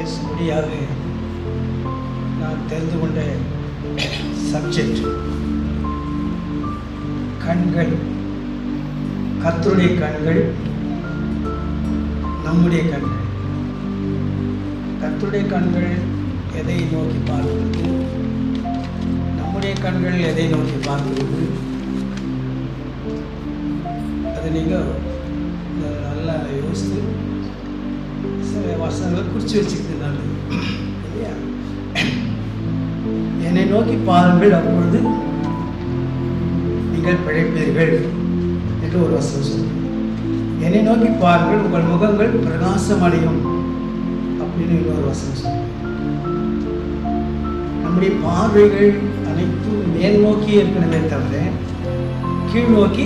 பேசும்படியாக நான் தெரிந்து கொண்ட சப்ஜெக்ட் கண்கள். கர்த்தருடைய கண்கள், நம்முடைய கண்கள். கர்த்தருடைய கண்கள் எதை நோக்கி பார்க்கிறது, நம்முடைய கண்கள் எதை நோக்கி பார்க்கிறது, அதை நீங்கள் நல்லா யோசித்து சில வசனங்களை குறித்து வச்சுக்கிறது நல்லது இல்லையா? என்னை நோக்கி பாருங்கள், அப்பொழுது நீங்கள் பிழைப்பீர்கள் என்று ஒரு வசனம் சொல்லுங்கள். என்னை நோக்கி பாருங்கள், உங்கள் முகங்கள் பிரகாசம் அடையும் அப்படின்னு இன்னொரு வசனம் சொல்லுங்கள். நம்முடைய பார்வைகள் அனைத்தும் மேல் நோக்கி இருக்கணுமே தவிர கீழ் நோக்கி.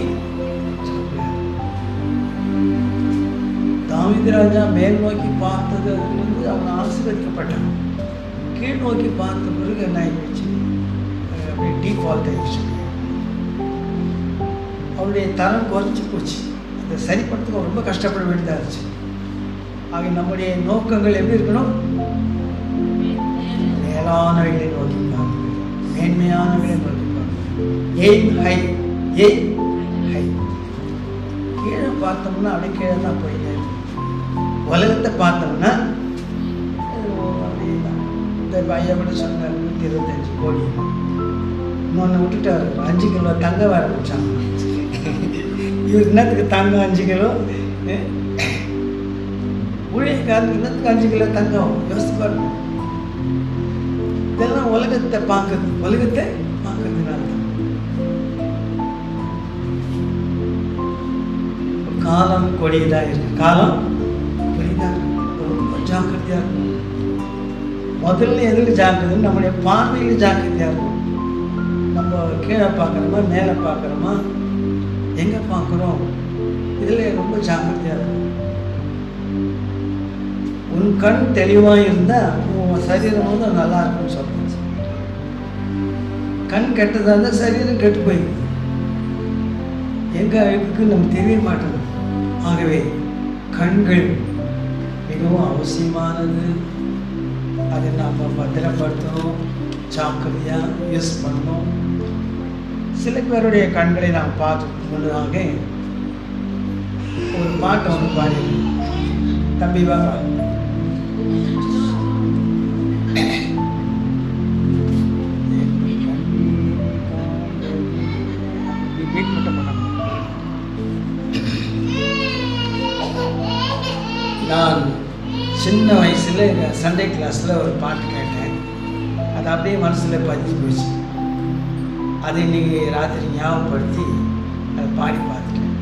தாவீது ராஜா மேல் நோக்கி பார்த்தது அவன் ஆசீர்வதிக்கப்பட்டான். கீழ் நோக்கி பார்த்த பிறகு என்ன ஆயிடுச்சு, அப்படியே டீஃபால்ட் ஆயிடுச்சு. அவருடைய தரம் குறைச்சி போச்சு. அதை சரிப்படுத்த ரொம்ப கஷ்டப்பட வேண்டியதாக இருந்துச்சு. ஆக நம்முடைய நோக்கங்கள் எப்படி இருக்கணும்? மேலானவைகளை நோக்கி பார்க்கணும், மேன்மையானவைகளை நோக்கி பார்க்கணும். Aim high, aim high. கீழே பார்த்தோம்னா அப்படியே கீழே தான் போயிட்டே. உலகத்தை பார்த்தோம்னா இந்த பையன் கூட சொன்னார் 125 கோடி. இன்னொன்று விட்டுட்டாரு, 5 கிலோ தங்க வேற வச்சாங்க. இவர் என்னத்துக்கு தங்கம் 5 கிலோ, ஊழியக்காரனுக்கு என்னத்துக்கு 5 கிலோ தங்கம்? யோசித்து பாருங்க. இதெல்லாம் உலகத்தை பார்க்குறது, உலகத்தை பார்க்கறதுனால காலம் கொடியதாக இருக்கு. காலம் கொடியதாக இருக்கு. ரொம்ப ஜாக்கிரதையாக இருக்கும். முதல்ல எதில் ஜாக்கிரதை? நம்முடைய பார்வையில் ஜாக்கிரதையாக இருக்கும். நம்ம கீழே பார்க்குறோமா, மேலே பார்க்குறோமா, எங்கே பார்க்குறோம், இதில் ரொம்ப ஜாக்கிரதையாக இருக்கும். உன் கண் தெளிவாக இருந்தால் உன் சரீரம் வந்து நல்லா இருக்கும்னு சொல்கிறேன். கண் கெட்டதாக இருந்தால் சரீரம் கெட்டு போயிடுது. எங்கே அழுக்குன்னு நம்ம தெரிய மாட்டோம். ஆகவே கண்கள் மிகவும் அவசியமானது. அதை நாம் பத்திரப்படுத்தணும், ஜாக்கிரதையாக யூஸ் பண்ணணும். சில பேருடைய கண்களை நாம் பார்த்து முன்னதாக ஒரு பாட்டை ஒன்று பாடி, தம்பி வா, நான் சின்ன வயசில் எங்கள் சண்டே கிளாஸில் ஒரு பாட்டு கேட்டேன். அது அப்படியே மனசில் பதிஞ்சு போச்சு. அதை இன்னைக்கு ராத்திரி ஞாபகப்படுத்தி அதை பாடி பார்த்துட்டேன்.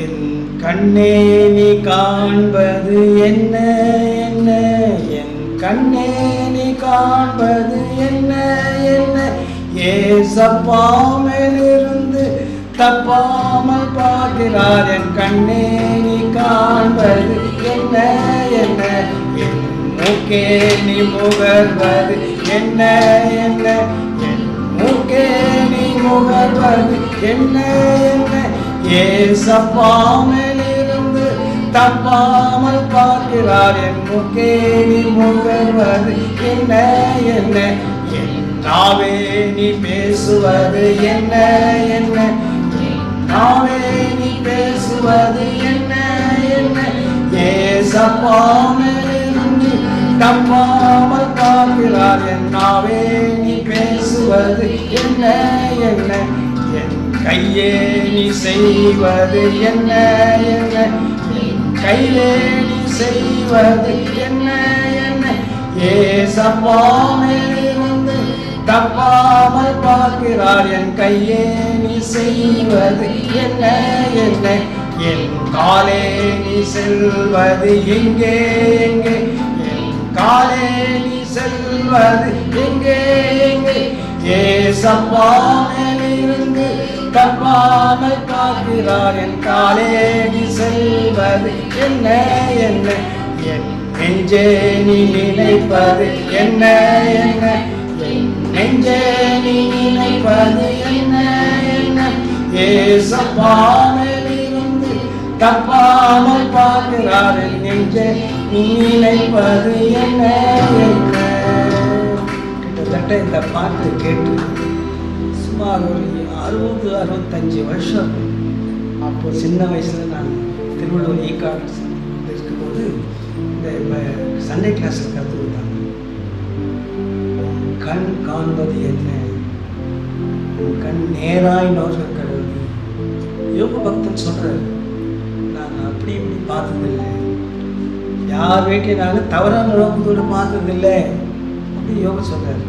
என் கண்ணே நீ காண்பது என்ன என்ன, என் கண்ணே நீ காண்பது என்ன என்ன, ஏசப்பாமிலிருந்து தப்பாமல் பார்க்கிறார். என் கண்ணே நீ காண்பது என்ன என்ன, என் மூக்கே நீ முகர்வது என்ன என்ன, என் மூக்கே நீ முகர்வது என்ன என்ன, ஏசப்பாமிலிருந்து தப்பாமல் பார்க்கிறார். என் மூக்கே நீ முகர்வது என்ன என்ன, என் நாவே நீ பேசுவது என்ன என்ன, நாவே நீ பேசுவது என்ன என்ன, ஏசப்பாமிலிருந்து தப்பாமல் பார்க்கிறார். என் நாவே நீ பேசுவது என்ன என்ன, என் கையே நீ செய்வது என்ன என்ன, என் கையிலே நீ செய்வது என்ன என்ன, ஏசப்பாமிலிருந்து தப்பாமல் பார்க்கிறார். என் கையே நீ செய்வது என்ன என்ன, என் காலே நீ செல்வது எங்கே எங்கே, என் காலே நீ செல்வது எங்கே எங்கே, ஏசப்பாமிலிருந்து தப்பாமல் பார்க்கிறார். என் காலே நீ செல்வது என்ன என்ன, என் நெஞ்சே நீ நினைப்பது என்ன என்ன, என் நெஞ்சே நீ நினைப்பது என்ன என்ன, ஏசப்பாமிலிருந்து தப்பாமல் பார்க்கிறார். என் நெஞ்சே நீ நினைப்பது என்ன என்ன. கிட்டத்தட்ட இந்த பாட்டு கேட்டு சுமார் ஒரு 60-65 வருஷம். அப்போ சின்ன வயசுல நான் திருவள்ளூர் ஈகார்ட்ஸ் இருக்கும்போது இந்த சண்டே கிளாஸில் கற்றுக்கிட்டாங்க. கண் காண்பது என்ன, கண் நேராய் நோக்க கடவுள். யோக பக்தன் சொல்றாரு, நான் அப்படி இப்படி பார்த்ததில்லை, யார் வீட்டையும் நான் தவறான நோக்கத்தோடு பார்த்ததில்லை அப்படி யோக சொல்றாரு.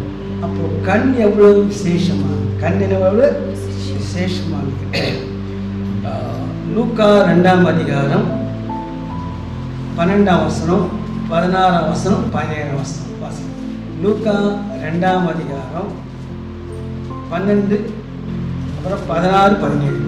அப்போ கண் எவ்வளவு விசேஷமான, கண் எவ்வளவு விசேஷமானது. லூக்கா 2ஆம் அதிகாரம் 12ஆம் வசனம், 16ஆம் வசனம், 17ஆம் வசனம் வாசனம். லூக்கா 2ஆம் அதிகாரம் 12, அப்புறம் 16, 17.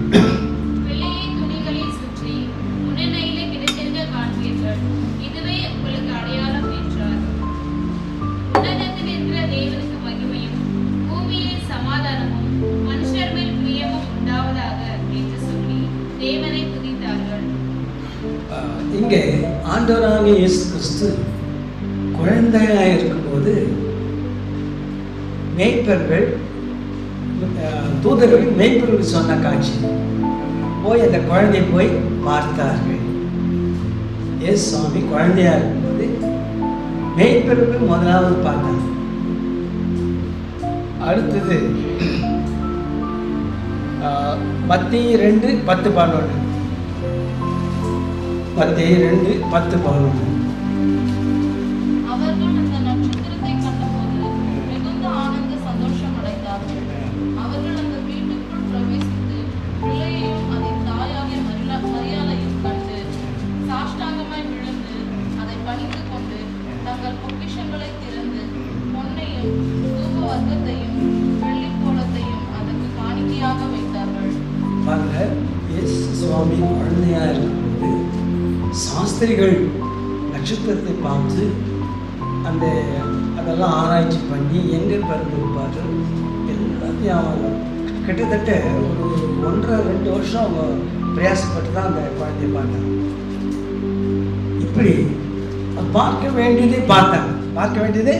இங்கே ஆண்டவராகிய இயேசு கிறிஸ்து குழந்தையாக இருக்கும்போது மேய்ப்பர்கள், தூதர்கள் மேய்ப்பர்கள் சொன்ன காட்சி, போய் அந்த குழந்தையை போய் பார்த்தார்கள். இயேசு சுவாமி குழந்தையா இருக்கும்போது மேய்ப்பர்கள் முதலாவது பார்த்தாங்க. அடுத்தது மத்தேயு 2:10-11. மத்தேயு 2:10-11. அவர்கள் அந்த நட்சத்திரத்தை கண்டபோது மிகுந்த ஆனந்த சந்தோஷம் அடைந்தார்கள். அவர்கள் அந்த வீட்டுக்குள் பிரவேசித்து பிள்ளையையும் அதன் தாயாகிய மரியாதையும் கண்டு சாஷ்டாங்கமாய் விழுந்து அதை பணிந்து கொண்டு தங்கள் பொக்கிஷங்களை திறந்து பொன்னையும் தூப வர்க்கத்தையும் வெள்ளிப்போளத்தையும் அதற்கு காணிக்கையாக வைத்தார்கள். பாருங்க, இயேசு சுவாமி குழந்தையா இருக்கும்போது சாஸ்திரிகள் நட்சத்திரத்தை பார்த்து அதெல்லாம் ஆராய்ச்சி பண்ணி எங்கே பிறந்திருப்பார்கள் எல்லாத்தையும் அவங்க கிட்டத்தட்ட ஒரு 1.5-2 வருஷம் அவங்க பிரயாசப்பட்டு தான் அந்த குழந்தைய பார்த்தாங்க. இப்படி பார்க்க வேண்டியதை பார்த்தாங்க, பார்க்க வேண்டியதை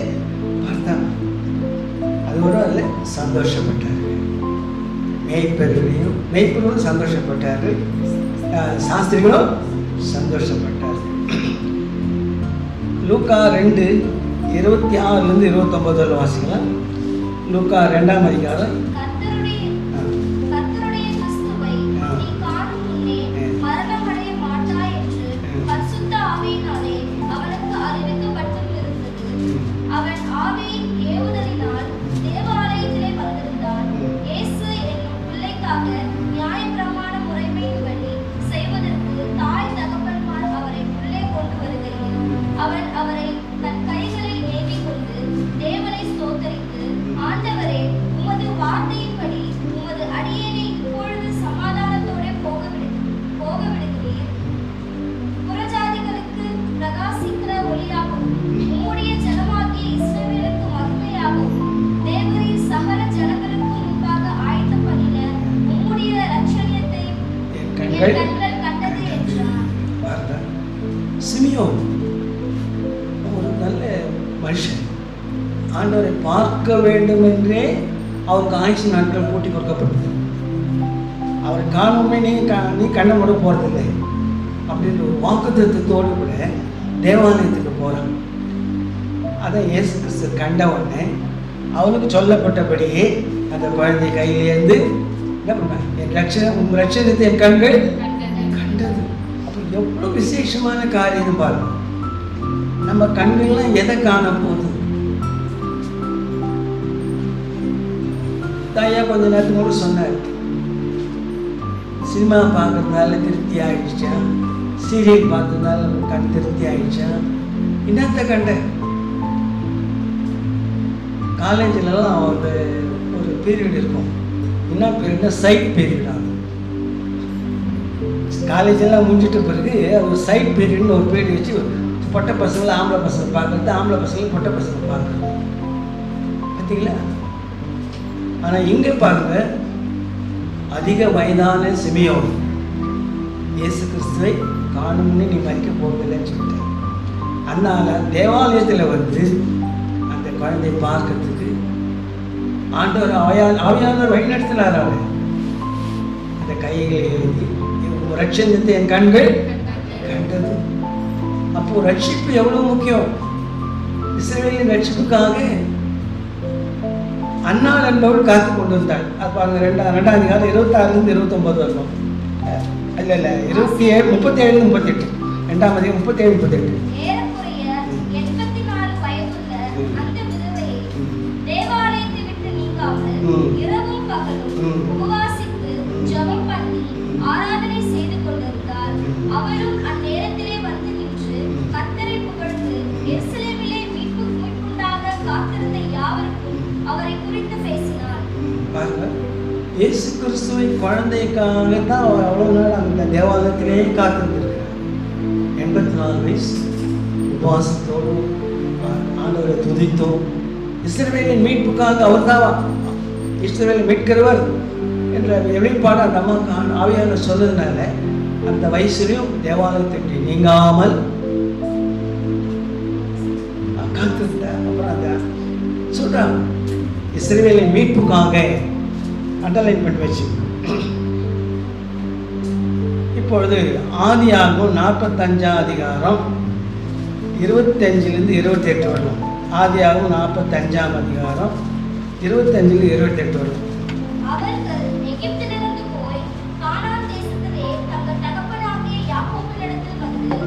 பார்த்தாங்க. அதோட அதில் சந்தோஷப்பட்டார்கள். மேய்ப்பர்களும் சந்தோஷப்பட்டார்கள், சாஸ்திரிகளும் சந்தோஷப்பட்டார்கள். லூக்கா 2:26-29 வாசிக்கலாம். லூக்கா 2ஆம் அதிகாரம். சிமியோன் ஒரு நல்ல மனுஷன், ஆண்டவரை பார்க்க வேண்டும் என்றே அவருக்கு ஆயுசு நாட்கள் கூட்டி கொடுக்கப்பட்டது. அவரை காணுமே நீ கண்ணை மூட போறதில்லை அப்படின்ற ஒரு வாக்குத்தத்தோடு கூட தேவாலயத்துக்கு போகிறான். அதை இயேசு கிறிஸ்து கண்ட உடனே அவனுக்கு சொல்லப்பட்டபடியே அந்த குழந்தை கையிலேருந்து என்ன பண்ண, உங்கள் ரட்சணத்தை என் கண்கள் கண்டது. அப்போ எவ்வளோ விசேஷமான காரியம் பாருங்க. நம்ம கண்கள்லாம் எதை காண போகுது? தாயா கொஞ்ச நேரத்துக்கு கூட சொன்னார், சினிமா பார்க்கறதுனால திருப்தி ஆயிடுச்சா, சீரியல் பார்த்ததுனால கண் திருப்தி ஆயிடுச்சா, என்னத்தை கண்ட? காலேஜிலலாம் ஒரு பீரியட் இருக்கும், என்ன பீரியட்னா சைட் பீரியட் ஆகும். காலேஜெல்லாம் முடிஞ்சிட்ட பிறகு ஒரு சைட் பீரியட்னு ஒரு பீரியட் வச்சு பொட்டை பசங்களை ஆம்பளை பசங்க பார்க்குறது, ஆம்பளை பசங்களை பொட்டை பசங்க பார்க்குறது, பார்த்தீங்களா? ஆனால் இங்கே பாருங்க, அதிக வயதான சிமியோன் இயேசு கிறிஸ்துவை காணும்னு நீ மறிக்க போவதில்லைன்னு சொல்லிட்டேன். அதனால தேவாலயத்தில் வந்து அந்த குழந்தையை பார்க்கறதுக்கு ஆண்டவர் ஆவியானவர் வழிநடத்தினார். அவர் அந்த கைகளை எழுதி ரட்சணத்தை என் கண்கள் கண்டது. அப்போ ரட்சிப்பு எவ்வளவு முக்கியம். இஸ்ரவேலின் ரட்சிப்புக்காக அன்னாள் என்பவள் காத்து கொண்டு வந்தாள். அது பாருங்க 2ஆம் அதிகாரம் 26 29 வரணும். இல்ல 27 37 38 2ஆம் அதிகாரம் 37 38. ஏறக்குறைய 84 வயதுள்ள அந்த விதவையை தேவாலயத்தை விட்டு நீங்காமல் இரவும் பகலும் உபவாசித்து ஜெபம் பண்ணி ஆராதனை செய்து கொண்டிருந்தார். அவரும் அந்நேரத்திலே வந்து நின்று கர்த்தரை புகழ்ந்து எருசலேமிலே மீட்புண்டாக காத்திருந்த யாவருக்கும் அவரை குறித்து பேசினார். இயேசு கிறிஸ்துவின் குழந்தைக்காக தான் அவ்வளவு நாள் அந்த தேவாலயத்திலே காத்திருந்திருக்கிறார். 84 வயசு உபவாசத்தோடும் ஆண்டவரை துதித்தோம். இஸ்ரவேலின் மீட்புக்காக அவர் தான் இஸ்ரவேலை மீட்கிறவர் என்ற வெளிப்பாடு அந்த அம்மாவுக்கு ஆவியான சொன்னதுனால அந்த வயசுலையும் தேவாலயத்திற்கு நீங்காமல் காத்திருந்தார். அப்புறம் அந்த சொல்றாங்க இஸ்ரவேலின் மீட்புக்காக அண்டர்லைன் பண்ணி வச்சு. இப்பொழுது ஆதியாகமம் 45ஆம் அதிகாரம் 25 28 வரலாம். ஆதியாகமம் 45ஆம் அதிகாரம் 25 28 வரலாம். அவர்கள் எகிப்திலிருந்து போய் கானான் தேசத்திலே தங்கள் தகப்பனாகிய யாக்கோபினிடத்தில் வந்து,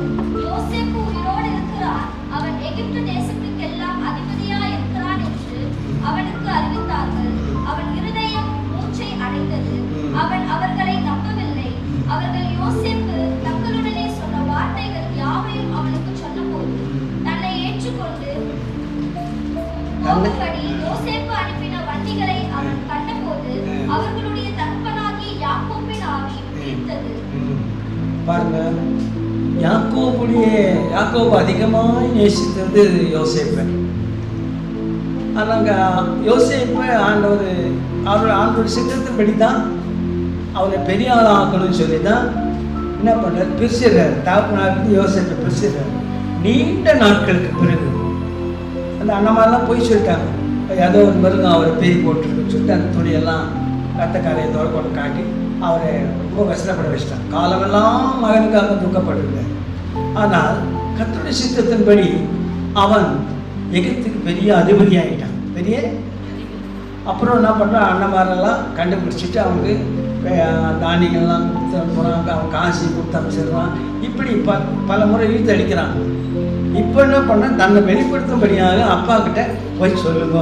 யோசேப்பு உயிரோடு இருக்கிறான், அவன் எகிப்து தேசத்துக்கெல்லாம் அதிபதியாய் இருக்கிறான் என்று அவனுக்கு அறிவித்தார்கள். அவன் இருதயம் மூச்சை அடைந்தது. அவன் அவர்களை நம்பவில்லை. அவர்கள் யோசேப்பு தங்களுடனே சொன்ன வார்த்தைகள் யாவையும் அவனுக்கு சொன்னபோது தன்னை ஏற்றுக்கொண்டு போகும்படி யோசேப்பு அனுப்பின வண்டிகளை அவன் கண்டபோது அவர்களுடைய தகப்பனாகிய யாக்கோபின் ஆவி உயிர்த்தது. பாருங்க, யாக்கோபு அதிகமாய் நேசித்தது யோசேப்பு. ஆனாங்க யோசேப்பு ஆண்டவர் சித்தத்தின்படி தான் அவனை பெரிய ஆளாக ஆக்கணும்னு சொல்லி தான் என்ன பண்ணுறாரு, பிரிச்சிடுறாரு. தாப்பனாருக்கு யோசேப்பை பிரிச்சிடுறாரு. நீண்ட நாட்களுக்கு பிறகு அந்த அண்ணமாரெலாம் போய் சொல்லிட்டாங்க, ஏதோ ஒரு மிருகம் அவரை பேய் போட்டுருக்குன்னு சொல்லிட்டு அந்த துணியெல்லாம் ரத்தக்காரையை கொண்டு காட்டி அவரை ரொம்ப கஷ்டப்பட வச்சிட்டான். காலமெல்லாம் மகனுக்காக துக்கப்படுகிறார். ஆனால் கர்த்தருடைய சித்தத்தின்படி அவன் எகிப்துக்கு பெரிய அதிபதி ஆகிட்டான். பெரிய அப்புறம் என்ன பண்ணுறான், அண்ணமாரெல்லாம் கண்டுபிடிச்சிட்டு அவனுக்கு தானியங்கள்லாம் கொடுத்து அனுப்புகிறாங்க. அவன் காசு கொடுத்து அமைச்சிடுறான். இப்படி பல முறை இழுத்து அடிக்கிறான். இப்போ என்ன பண்ண, தன்னை வெளிப்படுத்தும்படியாக அப்பா கிட்ட போய் சொல்லுங்க.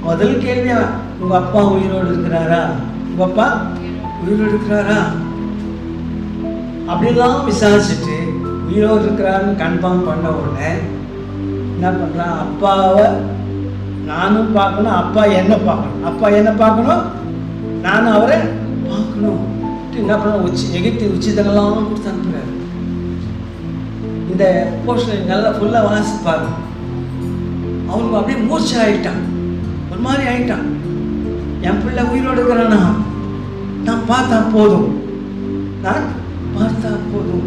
முதல் கேள்வியா, உங்கள் அப்பா உயிரோடு இருக்கிறாரா, உங்கள் அப்பா உயிரோடு இருக்கிறாரா அப்படிலாம் விசாரிச்சுட்டு உயிரோடு இருக்கிறாருன்னு கன்ஃபார்ம் பண்ண உடனே என்ன பண்ணுறான், அப்பாவை நானும் பார்க்கணும், அப்பா என்ன பார்க்கணும், அப்பா என்ன பார்க்கணும், நானும் அவரை பார்க்கணும். என்ன பண்ண எகிப்து உச்சிதெல்லாம் கொடுத்து அனுப்புகிறாரு. இந்த போர்ஷன் நல்லா ஃபுல்லாக வாசிப்பாரு. அவனுக்கு அப்படியே மூச்சு ஆகிட்டான், ஒரு மாதிரி ஆகிட்டான். என் பிள்ளை உயிரோடு இருக்கிறானா, நான் பார்த்தா போதும், நான் பார்த்தா போதும்.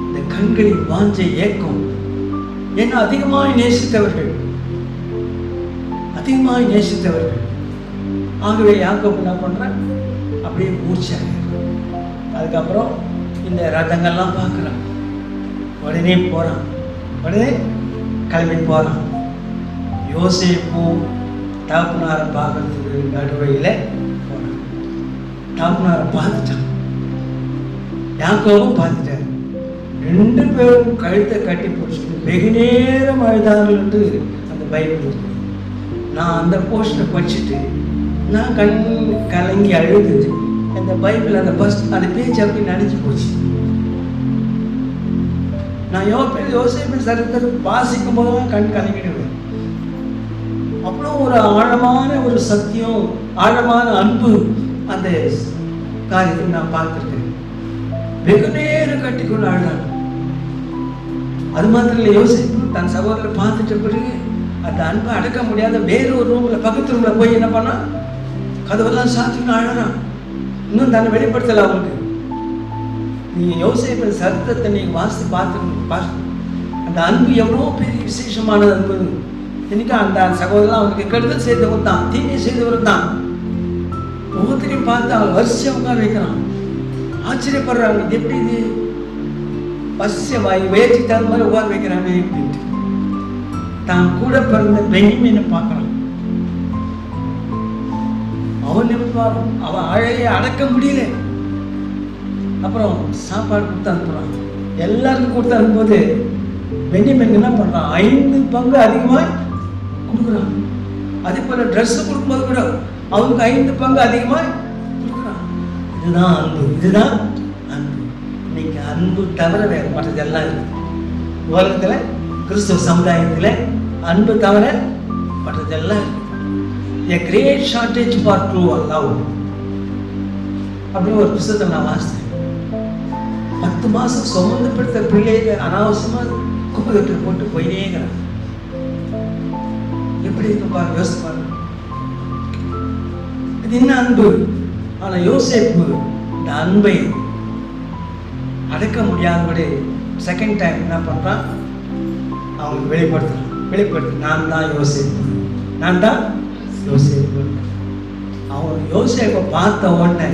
இந்த கண்களின் வாஞ்சை ஏக்கம். ஏன்னா அதிகமாய் நேசித்தவர்கள். ஆகவே யாக்கோபு என்ன பண்ணுறான், அப்படியே மூச்சாக. அதுக்கப்புறம் இந்த ரதங்கள்லாம் பார்க்குறான். உடனே போகிறான், உடனே கிளம்பி போகிறான். யோசேப்பும் தகப்பனாரை பார்க்கறதுக்கு நடுவையில் போகிறான். தகப்பனாரை பார்த்துட்டான், யாக்கோபும் பார்த்துட்டார். 2 பேரும் கழுத்தை கட்டி பிடிச்சிட்டு வெகு நேரம் அழுதாங்கள்ட்டு அந்த பைபிள் இருக்கு. நான் அந்த போஸ்டரை படிச்சுட்டு நான் கலங்கி அழுது அந்த பைபிள் அந்த பேச்சு அப்படி நடிச்சு போச்சு. நான் யோசேப்பின் சரித்திரத்தை வாசிக்கும் போதெல்லாம் கலங்கிடுவேன். அவ்வளோ ஒரு ஆழமான ஒரு சத்தியம், ஆழமான அன்பு அந்த காரியத்தை நான் பார்த்துருக்கேன். வெகு நேரம் கட்டிக்கொண்டு அழுதாங்க. அது மாத்திரம் இல்லை, யோசிப்பு தன் சகோதரரை பார்த்துட்ட பிறகு அந்த அன்பை அடக்க முடியாத வேறு ஒரு ரூமில் பக்கத்து ரூமில் போய் என்ன பண்ணான், கதவெல்லாம் சாத்திட்டு அழறான். இன்னும் தன்னை வெளிப்படுத்தலை அவனுக்கு. நீங்கள் யோசேப்பின் சரித்திரத்தை நீங்கள் வாசித்து பார்த்து அந்த அன்பு எவ்வளோ பெரிய விசேஷமான அன்பு. இன்னைக்கு அந்த சகோதரன் அவனுக்கு கெடுதல் செய்தவன் தான், தீமை செய்தவர் தான். ஒவ்வொருத்தரையும் பார்த்து அவன் வரிசையாக உட்கார வைக்கிறான். ஆச்சரியப்படுறாங்க, இது எப்படி இது வரிசை வயசுக்கு தகுந்த மாதிரி உட்கார வைக்கிறானே அப்படின்ட்டு. தான் கூட பிறந்த பெண்ணிமீனை பார்க்குறான். அவன் நிமிடம் அவன் அழைய அடக்க முடியல. அப்புறம் சாப்பாடு கொடுத்து அனுப்புறான். எல்லாருக்கும் கொடுத்து அனுப்பும்போது பெண்ணிமீன் என்ன பண்ணுறான், 5 பங்கு அதிகமாக கொடுக்குறான். அதே போல் ட்ரெஸ்ஸு கொடுக்கும்போது கூட அவனுக்கு 5 பங்கு அதிகமாக கொடுக்குறான். இதுதான் அன்பு, இதுதான் அன்பு. இன்னைக்கு அன்பு தவிர வேறு மற்றதெல்லாம் இருக்குது உலகத்தில். கிறிஸ்துவ சமுதாயத்தில் அன்பு தவிர மற்றதெல்லாம் இருக்குது. A great shortage for true love அப்படின்னு ஒரு புத்தகத்தை நான் வாசித்தேன். 10 மாதம் சுமந்து படுத்த பிள்ளைகள் அனாவசியமாக குப்பைகள் போட்டு போயினேங்கிறாங்க. எப்படி இருக்கு பாருங்க, யோசிச்சு பாருங்க. இது என்ன அன்பு? ஆனால் யோசேப்பு இந்த அன்பை அடக்க முடியாதபடி செகண்ட் டைம் என்ன பண்ணுறான், அவங்களுக்கு வெளிப்படுத்து நான் தான் யோசேப்பு, நான் தான் யோசேப்பு. அவன் யோசேப்பை பார்த்த உடனே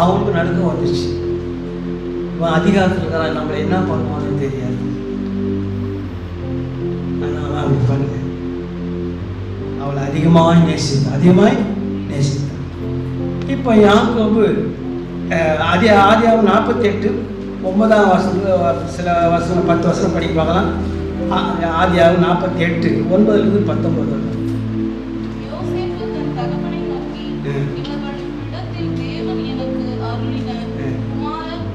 அவனுக்கு நடுக்கம் வந்துச்சு. இவன் அதிகாரத்தில் இருக்கிறான், நம்மளை என்ன பண்ணுவான்னு தெரியாது. ஆனால் அவன் அப்படி பண்ணு, அவளை அதிகமாக நேசித்தான். இப்போ யாக்கோபு ஆதியாகமம் 48 9ஆம் வசனம், சில வசனம் 10 வசனம் படிக்க பார்க்கலாம். ஆதியாகமம் 48 9லிருந்து 19. யோசேப்பு தன் தகப்பனை நோக்கி, இவர்களிடத்தில் தேவன் எனக்கு அருளின குமாரன்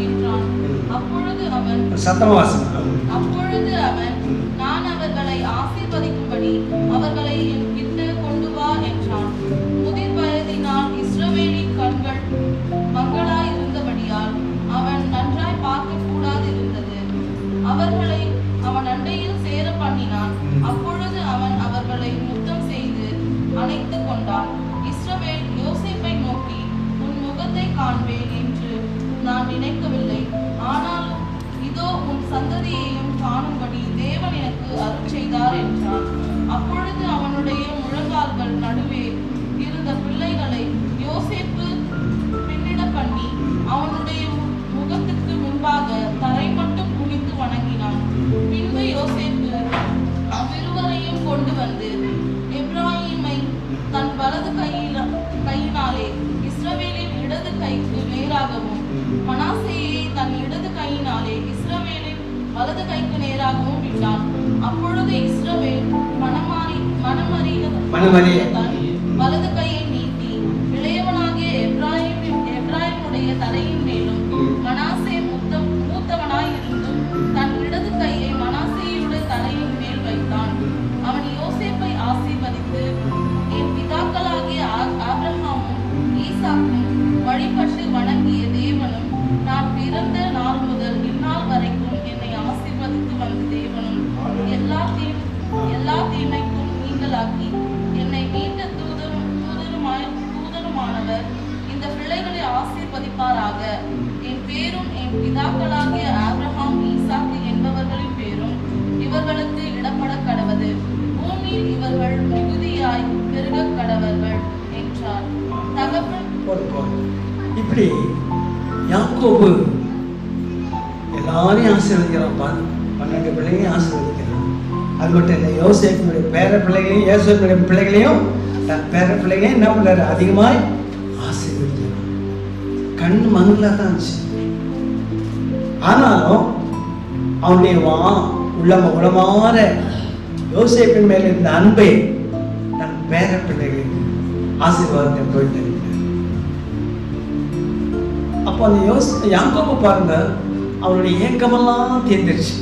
என்றான். அப்பொழுது அவன் நான் அவர்களை ஆசீர்வதிக்கும்படி அவர்களை என் கிட்ட கொண்டு வா என்றான். முதிர் வயதினால் இஸ்ரவேலின் கண்கள் மங்களாய் இருந்தபடியால் அவன் நன்றாய் பார்க்க கூடாது இருந்தது. அவர்களை அவன் அண்டையில் சேர பண்ணினான். அப்பொழுது அவன் அவர்களை முத்தம் செய்து அணைத்து கொண்டான். இஸ்ரவேல் யோசேப்பை நோக்கி, உன் முகத்தை காண்பேன் என்று நான் நினைக்கவில்லை. ஆனாலும் இதோ உன் சந்ததியையும் காணும்படி தேவன் எனக்கு அருள் செய்தார் என்றான். அப்பொழுது அவனுடைய முழங்கால்கள் நடுவே இருந்த பிள்ளைகளை யோசேப்பு பின்னிட பண்ணி அவனுடைய முகத்துக்கு முன்பாக தரை மட்டும் குனிந்து வணங்கினான். பின்பு யோசேப்பு அவ்விருவரையும் கொண்டு வந்து எப்ராயிமை தன் வலது கையினாலே இஸ்ரவேலின் இடது கைக்கு நேராகவும் மனாசேயை தன் இடது கையினாலே இஸ்ரவேலின் வலது கைக்கு நேராகவும் விட்டான். அப்பொழுது இஸ்ரவேல் மனமறிய தன் வலது கையை நீட்டி இளையவனாகிய எப்ராயிமுடைய தலையின் மேலும் மனாசே மூத்தவனாய் இருந்தும் தன் இடது கையை மனாசேயுடைய தலையின் மேல் வைத்தான். அவன் யோசேப்பை ஆசீர்வதித்து, என் பிதாக்களாகிய ஆபிரகாமும் ஈசாக்கும் வழிபட்டு வணங்கிய தேவனும், நான் பிறந்த நாள் முதல் இந்நாள் வரைக்கும் என்னை ஆசீர்வதித்து வந்த தேவனும், எல்லா தீமைக்கும் நீங்களாக்கி என்னை மீட்ட தூதருமானவர் இந்த பிள்ளைகளை ஆசீர்வதிப்பாராக. என் பேரும் என் பிதாக்களாகிய ஆபிரகாம் ஈசாக்கு என்பவர்களின் பேரும் இவர்களுக்கு இடப்பட கடவது. பூமியில் இவர்கள் மிகுதியாய் பெருக கடவர்கள் என்றார். தகப்பன் இப்படி யாக்கோபு எல்லாரையும் ஆசீர்வதிக்கிறான். 12 பிள்ளைகளையும் ஆசீர்வதிக்கிறான். அது மட்டும் இல்லை, யோசேப்பினுடைய பேர பிள்ளைகளையும் யோசேப்பினுடைய பிள்ளைகளையும் தன் பேர பிள்ளைகளையும் என்ன பண்ணுறாரு, அதிகமாய் ஆசீர்வதிக்கிறான். கண் மங்களாக தான் இருந்துச்சு. ஆனாலும் அவனுடைய உளமாற யோசேப்பின் மேல இருந்த அன்பை தன் பேர பிள்ளைகளுக்கு ஆசீர்வாதத்தை போயிட்டு. அப்போ அந்த யாக்கோபு பாருங்க, அவனுடைய ஏக்கமெல்லாம் தீர்ந்துருச்சு.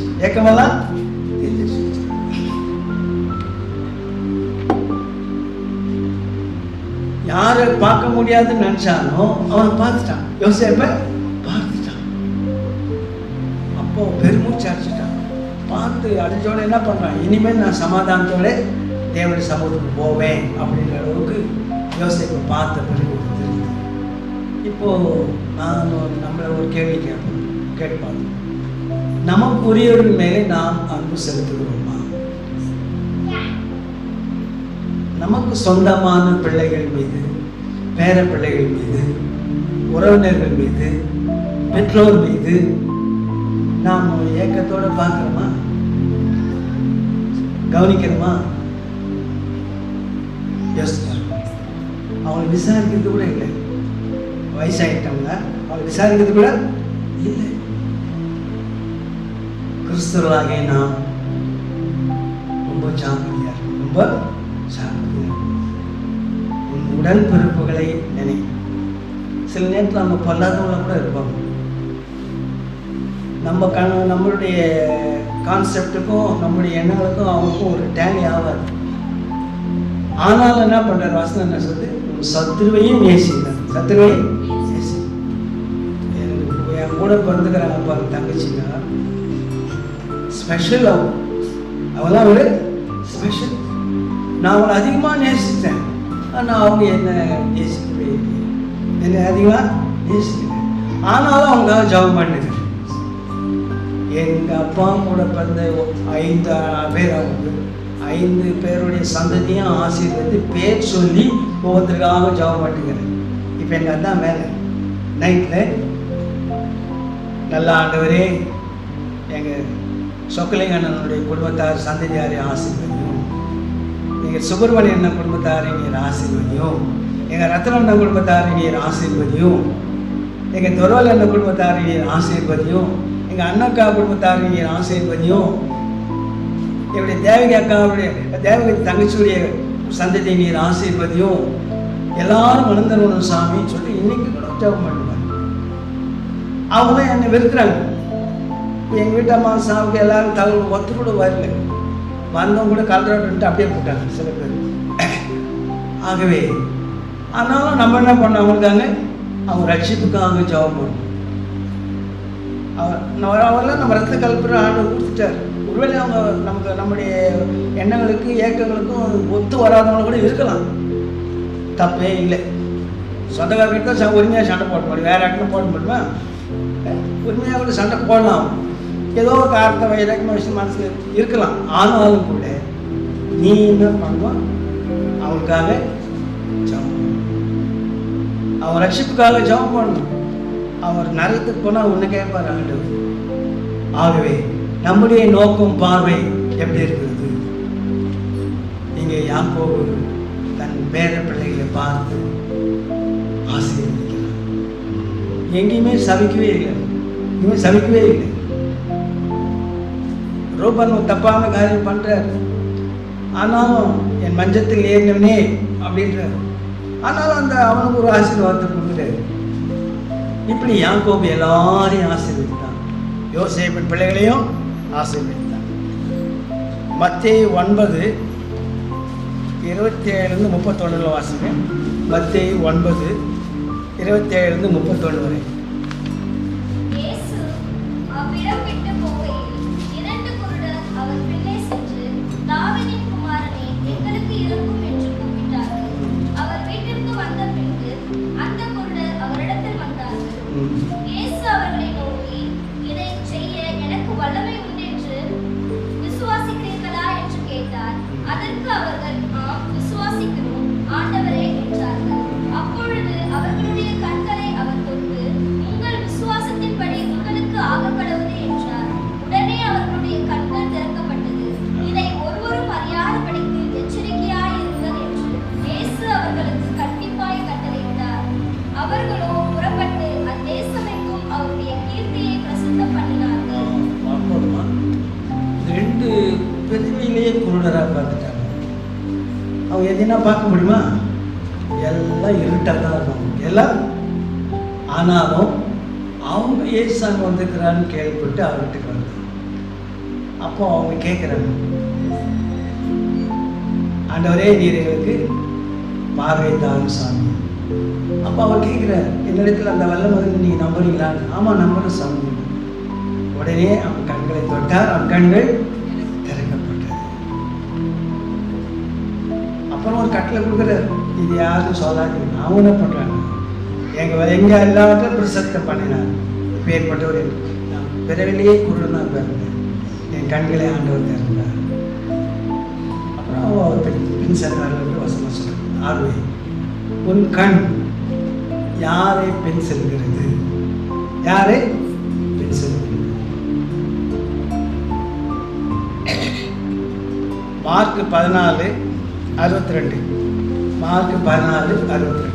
யாரை பார்க்க முடியாதுன்னு நினைச்சாலும் அவனை பார்த்துட்டான், யோசேப்பை பார்த்துட்டான். அப்போ பெருமூச்சு அடிச்சுட்டான். பார்த்து அடிச்சோட என்ன பண்றான், இனிமேல் நான் சமாதானத்தோட தேவனுடைய சமூகத்துக்கு போவேன் அப்படின்ற அளவுக்கு யோசேப்பை பார்த்த பிறகு தெரியுது. இப்போ நான் நம்மளை ஒரு கேள்வி கேட்பாங்க. நமக்குரியவர்கள் மேலே நாம் அன்பு செலுத்துகிறோமா? நமக்கு சொந்தமான பிள்ளைகள் மீது, பேர பிள்ளைகள் மீது, உறவினர்கள் மீது, பெற்றோர் மீது நாம் ஏக்கத்தோட பார்க்கிறோமா? கவனிக்கிறோமா? அவங்களை விசாரிக்கிறது கூட இல்லை. வயசாகிட்டவங்க அவங்களை விசாரிக்கிறது கூட இல்லை. கிறிஸ்தவர்களாகிய நாம் ரொம்ப ஜாக்கிரதையா இருக்கும். ரொம்ப ஜாக்கிரதையா இருக்கும். உன் உடல் பிறப்புகளை நினை. சில நேரத்தில் நம்ம பொல்லாதவங்கள கூட இருப்பாங்க. நம்மளுடைய கான்செப்டுக்கும் நம்மளுடைய எண்ணங்களுக்கும் அவங்களுக்கும் ஒரு டேலி ஆகாது. ஆனாலும் என்ன பண்றாரு வசனம் என்ன சொல்லுது? சத்துருவையும் நேசிக்கிறார். சத்துருவையும் நேசி. என் கூட பிறந்துக்கிறாங்க பாருங்க தங்கச்சிங்க, ஸ்பெஷல். அவங்களாம் ஒரு ஸ்பெஷல். நான் அவங்களை அதிகமாக நேசித்தேன். ஆனால் அவங்க என்ன நேசிக்கவே இல்லை. என்னை அதிகமாக நேசிக்கிறேன். ஆனாலும் அவங்களுக்காக ஜெபம் பண்ணுங்க. எங்கள் அப்பா கூட பிறந்த 5 பேர், அவங்க 5 பேருடைய சந்ததியும் ஆசீர்வதித்து பேர் சொல்லி ஒவ்வொருத்தருக்காக ஜெபம் பண்ணிக்கிறேன். இப்போ எங்கள் அதான் மேலே நைட்டில் நல்ல ஆண்டவரே எங்கள் சொக்கலிங்க அண்ணனுடைய குடும்பத்தார் சந்ததியாரையும் ஆசீர்வதியும், எங்கள் சுப்பிரமணிய அண்ணன் குடும்பத்தாரை நீர் ஆசீர்வதியும், எங்கள் ரத்னண்ணன் குடும்பத்தாரை நீர் ஆசீர்வதியும், எங்கள் துறவல் அண்ணன் குடும்பத்தாரை நீர் ஆசீர்வதியும், எங்கள் அண்ணக்கா குடும்பத்தாரை நீர் ஆசீர்வதியும், என்னுடைய தேவகி அக்காவுடைய தேவகி தங்கச்சியுடைய சந்ததியை நீர் ஆசீர்வதியும், எல்லாரும் வளர்ந்துடணும் சாமின்னு சொல்லி இன்னைக்கு கூட ஜெபம் பண்ணுவாங்க. அவங்க என்னை வெறுக்கிறாங்க. எங்கள் வீட்டு அம்மா சாவுக்கு எல்லாரும் தகவல் ஒத்து கூட வரல. வந்தவங்க கூட கலராட்டு அப்படியே போட்டாங்க சில பேர். ஆகவே ஆனாலும் நம்ம என்ன பண்ணோம்? அவங்களுக்காங்க அவங்க ரட்சிப்புக்காக ஜெபம் பண்ணணும். அவரெல்லாம் நம்ம ரத்த கலப்புற ஆண்டு கொடுத்துட்டார். ஒருவேளை அவங்க நமக்கு நம்முடைய எண்ணங்களுக்கு ஏக்கங்களுக்கும் ஒத்து வராதவங்க கூட இருக்கலாம். தப்பே இல்லை. சொந்தக்காரர்கிட்ட தான் உரிமையாக சண்டை போட முடியும். வேறு இடத்துல போட முடியுமா? உரிமையாக கூட சண்டை போடலாம். ஏதோ ஒரு காரணத்தை வைராக்கியமாக விஷயம் மனசு இருக்கலாம். ஆனாலும் கூட நீ என்ன பண்ணுவோம்? அவங்களுக்காக ஜெபம், அவங்க ரட்சிப்புக்காக ஜெபம் பண்ணணும். அவர் நரகத்துக்கு போனால் ஒன்று கேட்பார் ஆண்டவர். ஆகவே நம்முடைய நோக்கம் பார்வை எப்படி இருக்கிறது? இங்கே யாக்கோபு தன் பேர பிள்ளைகளை பார்த்து ஆசீர்வதிக்கிறார். எங்கேயுமே சபிக்கவே இல்லை. எங்கேயுமே சபிக்கவே இல்லை. ரூபன் தப்பான காரியம் பண்றார். ஆனாலும் என் மஞ்சத்தில் ஏறினவனே அப்படின்றார். ஆனாலும் அந்த அவனுக்கு ஒரு ஆசீர்வாதத்தை கொடுக்குறாரு. இப்படி யாக்கோபு எல்லாரையும் ஆசீர்வதித்தான். யோசேப்பின் பிள்ளைகளையும் ஆசீர்வதித்தான். மத்தேயு 9:27-31 வாசிங்க. மத்தேயு 9:27-31 வரை. இயேசு அவ்விடம் விட்டு போகையில் 2 குருடர் அவர் பின்னே சென்று, தாவீதின் குமாரனே, எங்களுக்கு இரங்கும் என்று கூப்பிட்டார்கள். அவர் வீட்டிற்கு வந்த பின்பு அந்த குருடர் அவரிடத்தில் வந்தார்கள். இயேசு அவர்களை நோக்கி, இதை செய்ய எனக்கு வல்லமை உண்டென்று விசுவாசிக்கிறீர்களா என்று கேட்டார். அதற்கு அவர்கள், ஆம், விசுவாசிக்கிறோம் ஆண்டவரே என்றார்கள். அப்பொழுது அவர்களுடைய கண்களை அவர் தொட்டு, உங்கள் விசுவாசத்தின்படி உங்களுக்கு ஆகக்கடவுது என்றார். உடனே அவர்களுடைய கண்கள் திறக்கப்பட்டது. இதை ஒருவரும் அறியாதபடிக்கு எச்சரிக்கையாயிருங்கள் என்று இயேசு அவர்களுக்கு கண்டிப்பாய் கட்டளையிட்டார். அவர்களோ புறப்பட்டு அத்தேசமெங்கும் அவருடைய கீர்த்தியை பிரசித்தம் பண்ணினார்கள். 2 பிரிவிலேயே குருடராக பார்த்துட்டாங்க. அவங்க எதுனா பார்க்க முடியுமா? எல்லாம் இருட்டாக தான் இருக்கும் எல்லாம். ஆனாலும் அவங்க ஏசாங்க வந்துக்கிறான்னு கேள்விப்பட்டு அவர்கிட்ட வந்தாங்க. அப்போ அவங்க கேட்குறாங்க, ஆண்டவரே நீர் எங்களுக்கு பார்வை தான் சாமி. அப்போ அவர் கேட்குறாரு, என்னிடத்தில் அந்த வல்லமகன் நீங்கள் நம்புறீங்களான்னு. ஆமாம் நம்புறேன் சாமி. உடனே அவன் கண்களை தொட்டார். அவன் கண்கள் திறக்கப்பட்டது. அப்புறம் ஒரு கட்டளை கொடுக்குறாரு, இது யாருக்கும் சொல்லாதீங்க. அவங்க என்ன பண்ணுறாங்க? எங்கள் எல்லாத்தையும் பிரசத்தம் பண்ணினார். இப்போ ஏற்பட்டவர் பிறவிலேயே குருடனா பிறந்தேன், என் கண்களை ஆண்டவர் திறந்தார். அப்புறம் அவர் பின் சென்றார்கள் வசனம் சொல்றாங்க, ஆர்வே உன் கண் யாரை பின் செல்கிறது, யாரை பின் செல்கிறது. Mark 14:62, mark 14:62.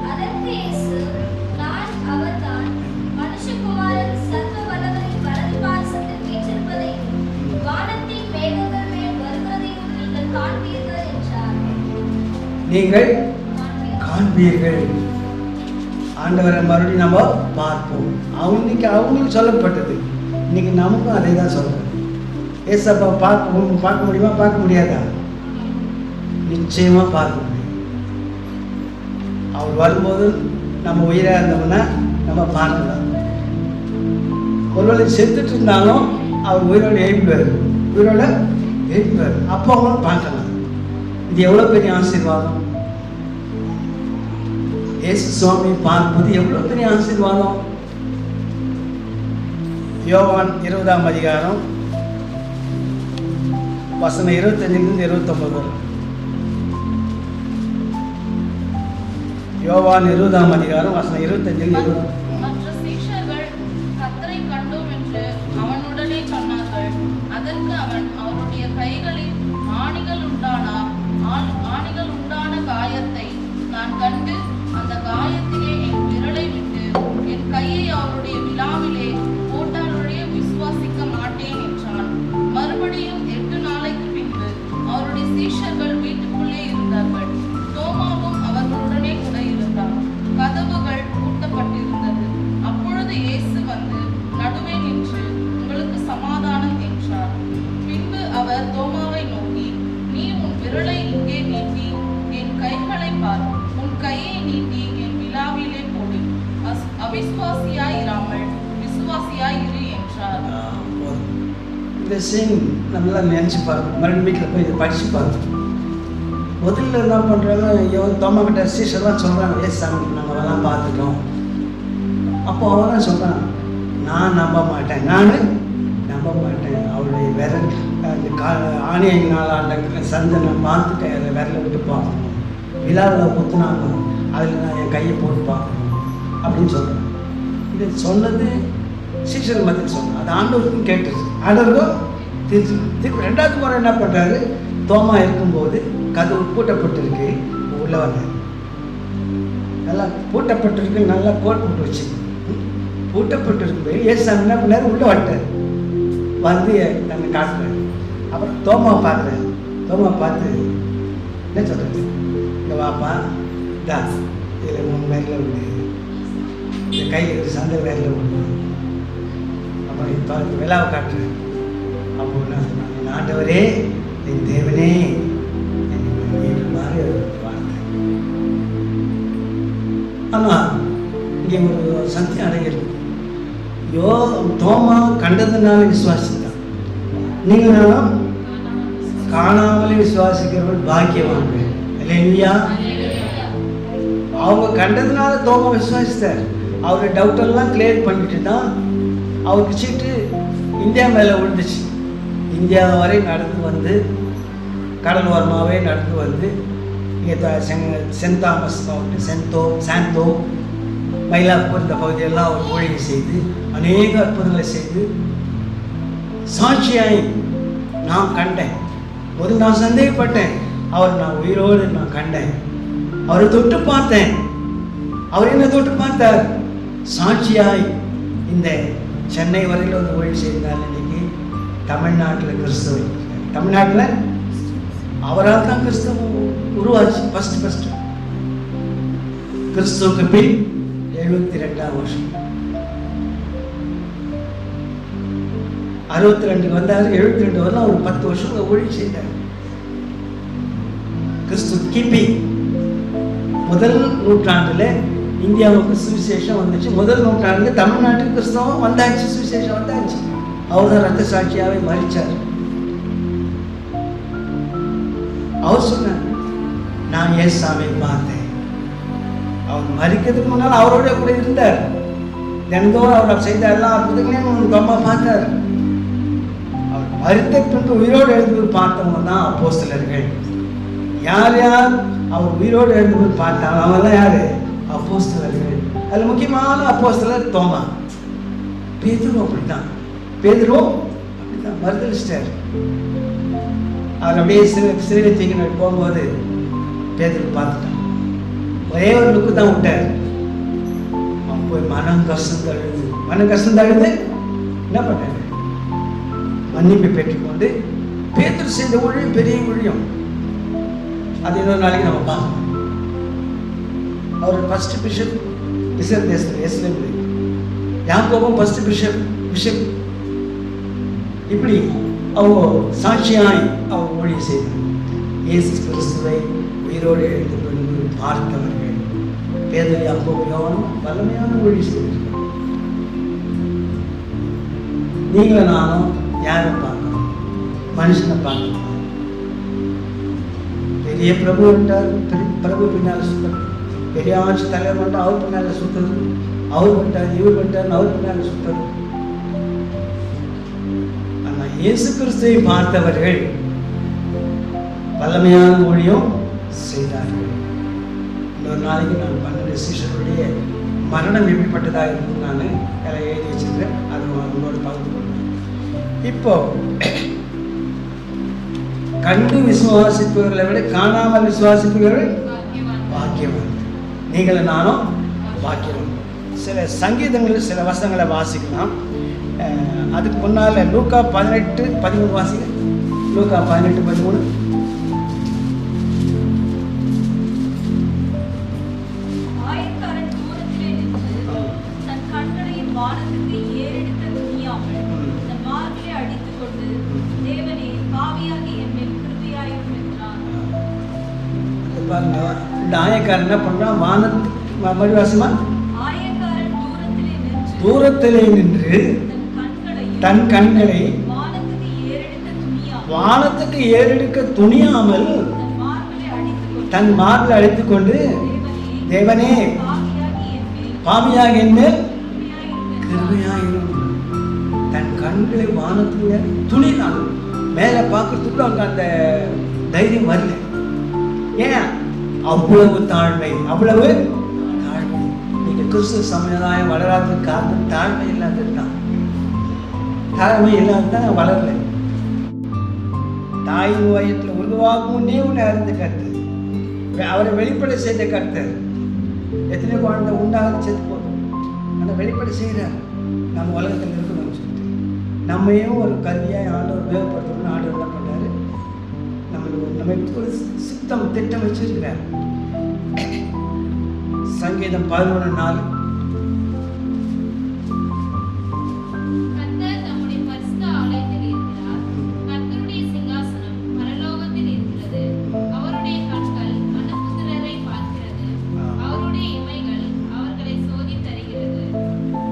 அதற்கு இயேசு, நான் அவர்தான், மனுஷகுமாரன் சர்வ வல்லவரின் வலது பார்சத்தில் வீற்றிருப்பதையும் வானத்தின் மேகங்கள் மேல் வருகிறதையும் நீங்கள் காண்பீர்கள் என்றார். நீங்கள் காண்பீர்கள். ஆண்டவரை மறுபடியும் நம்ம பார்ப்போம். அவங்களுக்கு சொல்லப்பட்டது, இன்னைக்கு நமக்கும் அதே தான் சொல்றேன். ஏசப்பா பார்க்க முடியுமா? பார்க்க முடியாதா? நிச்சயமா பார்க்க முடியும். அவர் வரும்போது நம்ம உயிராக இருந்தோம்னா நம்ம பார்க்கலாம். ஒருவேளை செத்துட்டு இருந்தாலும் அவர் உயிரோடு எழுப்பிடுவார், அப்போ அவங்களும் பார்க்கலாம். இது எவ்வளோ பெரிய ஆசீர்வாதம்! இயேசு சுவாமி பார்ப்பது எவ்வளோ பெரிய ஆசீர்வாதம்! யோவான் 20ஆம் அதிகாரம் வசனம் 25-29. யோவான் 20ஆம் அதிகாரம் வசனம் 25-20. மற்ற சீஷர்கள் கர்த்தரை கண்டோம் என்று அவனுடனே சொன்னார்கள். அதற்கு அவன், அவருடைய கைகளில் ஆணிகள் உண்டான காயத்தை நான் கண்டு அந்த காயத்திலே என் விரலை விட்டு என் கையை அவருடைய விலாவிலே போட்டாலுடைய விசுவாசிக்க மாட்டேன் என்றான். மறுபடியும் 8 நாளைக்கு பின்பு அவருடைய சீஷர்கள் வீட்டுக்குள்ளே இருந்தார்கள். தோமாவும் அவர்களுடனே கூட இருந்தார். கதவுகள் பூட்டப்பட்டிருந்தது. அப்பொழுது இயேசு வந்து நடுவே நின்று, உங்களுக்கு சமாதானம் என்றார். பின்பு அவர் தோமாவை நோக்கி, நீ உன் விரலை இங்கே நீட்டி என் கைகளை பார், உன் கையை நீட்டி என் விலாவிலே போடு, அவிசுவாசியாய் இராமல் விசுவாசியாய் இரு என்றார். இந்த சீன் நம்மளா நினச்சி பாருங்க, மறுபடியும் வீட்டில் போய் இதை படித்து பாருங்க. முதல்ல என்ன பண்ணுறாங்க, தோமா கிட்ட சீஷர்லாம் சொல்கிறாங்க, சாமி நம்ம எல்லாம் பார்த்துட்டோம். அப்போ அவன் சொல்கிறான், நான் நம்ப மாட்டேன். அவருடைய விரல் அந்த ஆணையினால் அந்த சந்தனை பார்த்துட்டேன், அதை விரலை விட்டு பார்க்கணும், விழாவில் குத்துனாங்க, அதில் நான் என் கையை போட்டு பார்க்கணும் அப்படின்னு சொல்கிறேன். இதை சொன்னது சீஷர் மத்தியில் சொன்னேன், அது ஆண்டவருக்கும் கேட்டுச்சு. ஆண்டவருக்கும் திருப்பி 2வது முறை என்ன பண்ணுறாரு, தோமா இருக்கும்போது கதவு பூட்டப்பட்டிருக்கு, உள்ளே வந்தார். நல்லா பூட்டப்பட்டிருக்கு, நல்லா கோட் போட்டு வச்சு பூட்டப்பட்டிருக்கு. ஏசாமி என்ன பண்ணார், உள்ளே வந்துட்டார். வந்து என்னை காட்டுறாரு. அப்புறம் தோமாவை பார்க்குறேன். தோமா பார்த்து என்ன சொல்கிறது, இந்த வாப்பா தா, இதில் 3 வேரில் விடு, இந்த கையில் சந்தை வேரில் விடு. அப்புறம் இப்போ விழாவை காட்டுறேன். அப்போ என்ன சொன்னாங்க, என் ஆண்டவரே, என் தேவனே, எனக்கு மாதிரி வார்த்தை. ஆனால் இங்கே ஒரு சத்தியம் அடைகிறது. தோமா கண்டதுனால விசுவாசித்தான். நீங்களும் காணாமலே விசுவாசிக்கிறவர்கள் பாக்கியவான்கள். இல்லையா? அவங்க கண்டதுனால தோமா விசுவாசித்தார். அவருடைய டவுட்டெல்லாம் கிளியர் பண்ணிட்டு தான் அவருக்கு சீட்டு இந்தியா மேலே விழுந்துச்சு. இந்தியா வரை நடந்து வந்து, கடல் ஓரமாகவே நடந்து வந்து, இங்கே சென்ட் தாமஸ் சாந்தோ மயிலாப்பூர் இந்த பகுதியெல்லாம் அவர் ஊழியை செய்து அநேக அற்புதங்களை செய்து சாட்சியாய் நான் கண்டேன். நான் சந்தேகப்பட்டேன், அவர் நான் உயிரோடு நான் கண்டேன், அவரை தொட்டு பார்த்தேன், அவர் என்ன தொட்டு பார்த்தார். சாட்சியாய் இந்த சென்னை வரையில் வந்து ஊழியம் செய்தார். இன்னைக்கு தமிழ்நாட்டில் கிறிஸ்தவ, தமிழ்நாட்டில் அவரால் தான் கிறிஸ்தவம் உருவாச்சு. ஃபஸ்ட்டு கிறிஸ்துவுக்கு பின் 72ஆம் வருஷம் 62 வந்தார். 72 வரலாம் ஒரு 10 வருஷம் ஊழியம் செய்தார். கிறிஸ்து கிபி 1 நூற்றாண்டுல இந்தியாவுக்கு சுவிசேஷம் வந்துச்சு. 1 நூற்றாண்டுல தமிழ்நாட்டுக்கு கிறிஸ்தவம் வந்தாச்சு, சுவிசேஷம் வந்தாச்சு. அவர் தான் ரத்த சாட்சியாவே மரிச்சார். அவர் சொன்னார், நான் ஏசாமியை பார்த்தேன், அவர் மரிக்கிறதுக்கு முன்னால் அவரோட கூட இருந்தார். தினந்தோறும் அவர் செய்த எல்லா அற்புதங்களையும் அம்மா பார்த்தார். அவர் மரித்த பின்பு உயிரோடு எழுந்து பார்த்தவங்க தான் அப்போஸ்தலர்கள். யார் யார் அவர் உயிரோடு எழுந்து பார்த்தாங்க அவங்கெல்லாம் யாரு? அப்போஸ்தலர்கள். அதில் முக்கியமான அப்போஸ்தலர் தோமா. பேதுரு அப்படித்தான். பேதுரு அப்படித்தான் மறுதலிச்சிட்டார். அவர் அப்படியே சிறுவை தீங்கின போகும்போது பேதுரு பார்த்துட்டான். ஒரே ஒரு லுக்கு தான் விட்டார். அவன் போய் மனம் கஷ்டம் தழுது என்ன பண்ணாரு? மன்னிப்பை பெற்றுக்கொண்டு பேதுரு செய்த ஊழியம் பெரிய ஊழியம். அது இன்னொரு நாளைக்கு நம்ம பார்க்கணும். அவர் ஃபர்ஸ்ட் பிஷப் இஸ்ரேல் தேசத்தில் எஸ்லேமில், யாக்கோபும் ஃபர்ஸ்ட் பிஷப். இப்படி அவர் சாட்சியாய் அவர் ஊழியம் செய்தார். இயேசு கிறிஸ்துவை உயிரோடு எழுந்து கொண்டு பார்த்தவர்கள் பேதுரு, யாக்கோபு, யோவானும் வல்லமையான ஊழியம் செய்தார்கள். நீங்களும் நானும் யாரை பார்க்கணும்? மனுஷனை பார்க்கணும். பெரிய பிரபு விட்டார், பிரபு பின்னால் சுத்தம். பெரிய ஆட்சி தலைவர் மட்டும் அவர் பின்னால சுத்தது. அவர் விட்டார், இவர் விட்டார், அவர் பின்னால சுத்தது. ஆனால் இயேசு கிறிஸ்துவை பார்த்தவர்கள் வல்லமையான ஊழியம் செய்தார்கள். இன்னொரு நாளைக்கு நான் 12 சீஷருடைய மரணம் எப்படிப்பட்டதாக இருக்குன்னு நான் எல்லாம் எழுதி வச்சிருக்கேன். அது உங்களோட பகிர்ந்து கொள்வேன். இப்போ கண்டு விசுவாசிப்பவர்களை விட காணாமல் விசுவாசிப்பவர்கள் பாக்கியவான். நீங்களும் நானும் பாக்கியவான். சில சங்கீதங்கள் சில வசனங்களை வாசிக்கலாம். அதுக்கு முன்னால் லூக்கா 18:13 வாசிங்க. லூக்கா 18:13. ஆயக்காரன் என்ன பண்றான்? தூரத்திலே நின்று தன் கண்களை வானத்துக்கு ஏறெடுக்க துணியாமல் தன் மார்பில் அடித்துக் கொண்டு, தேவனே பாவியாக என்ன கிருபையாயிரும். தன் கண்களை வானத்துக்கு துணினான். மேலே பார்க்கறதுக்குள்ள அவங்க அந்த தைரியம் வரல. ஏன்? அவ்வளவு தாழ்மை. நீங்க கிறிஸ்துவ சமுதாயம் வளராததுக்கு காரணம் தாழ்மை இல்லாததுதான். தாழ்மை இல்லாததான் வளரல. தாயின் வயத்துல உருவாகும் முன்னே உன்னை அறிந்த கர்த்தர், அவரை வெளிப்படை செய்த கர்த்தர். எத்தனை குழந்தை உண்டாக செத்து போதும், ஆனால் வெளிப்படை செய்கிறார். நம்ம உலகத்தில் இருக்கணும்னு சொல்லிட்டு நம்மையும் ஒரு கல்வியாக ஆண்டவர் உபயோகப்படுத்தணும்னு ஆண்டவர் என்ன பண்ணாரு? நம்ம ஒரு சித்தம் திட்டம் வச்சிருக்கிறார். சங்கீதம் 11:4.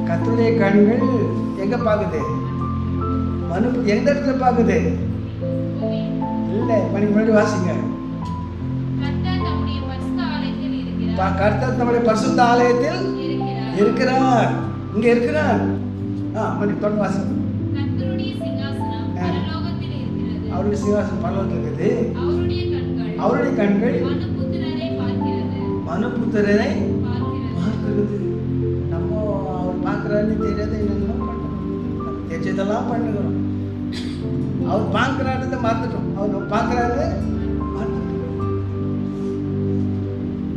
கர்த்தருடைய கண்கள் எங்க பாக்குது? எந்த இடத்துல பாக்குது? இல்ல, மணி முன்னாடி வாசிங்க. கர்த்தர் நம்முடைய பரிசுத்த ஆலயத்தில் இருக்கிறார். இங்க இருக்கிறார். மணி தொடர்ந்து வாசிங்க. அவருடைய சிங்காசனம் பரலோகத்தில் இருக்குது. அவருடைய கண்கள் மனுபுத்திரரை பார்க்கிறது. நம்ம அவர் பார்க்கிறாருன்னு தெரியாத என்னென்ன பண்ணுறோம். நம்ம தெரிஞ்சதெல்லாம் பண்ணுகிறோம். அவர் பார்க்கிறாருன்றதை மறந்துட்டோம். அவர் பார்க்கிறாரு மறந்துட்டோம்.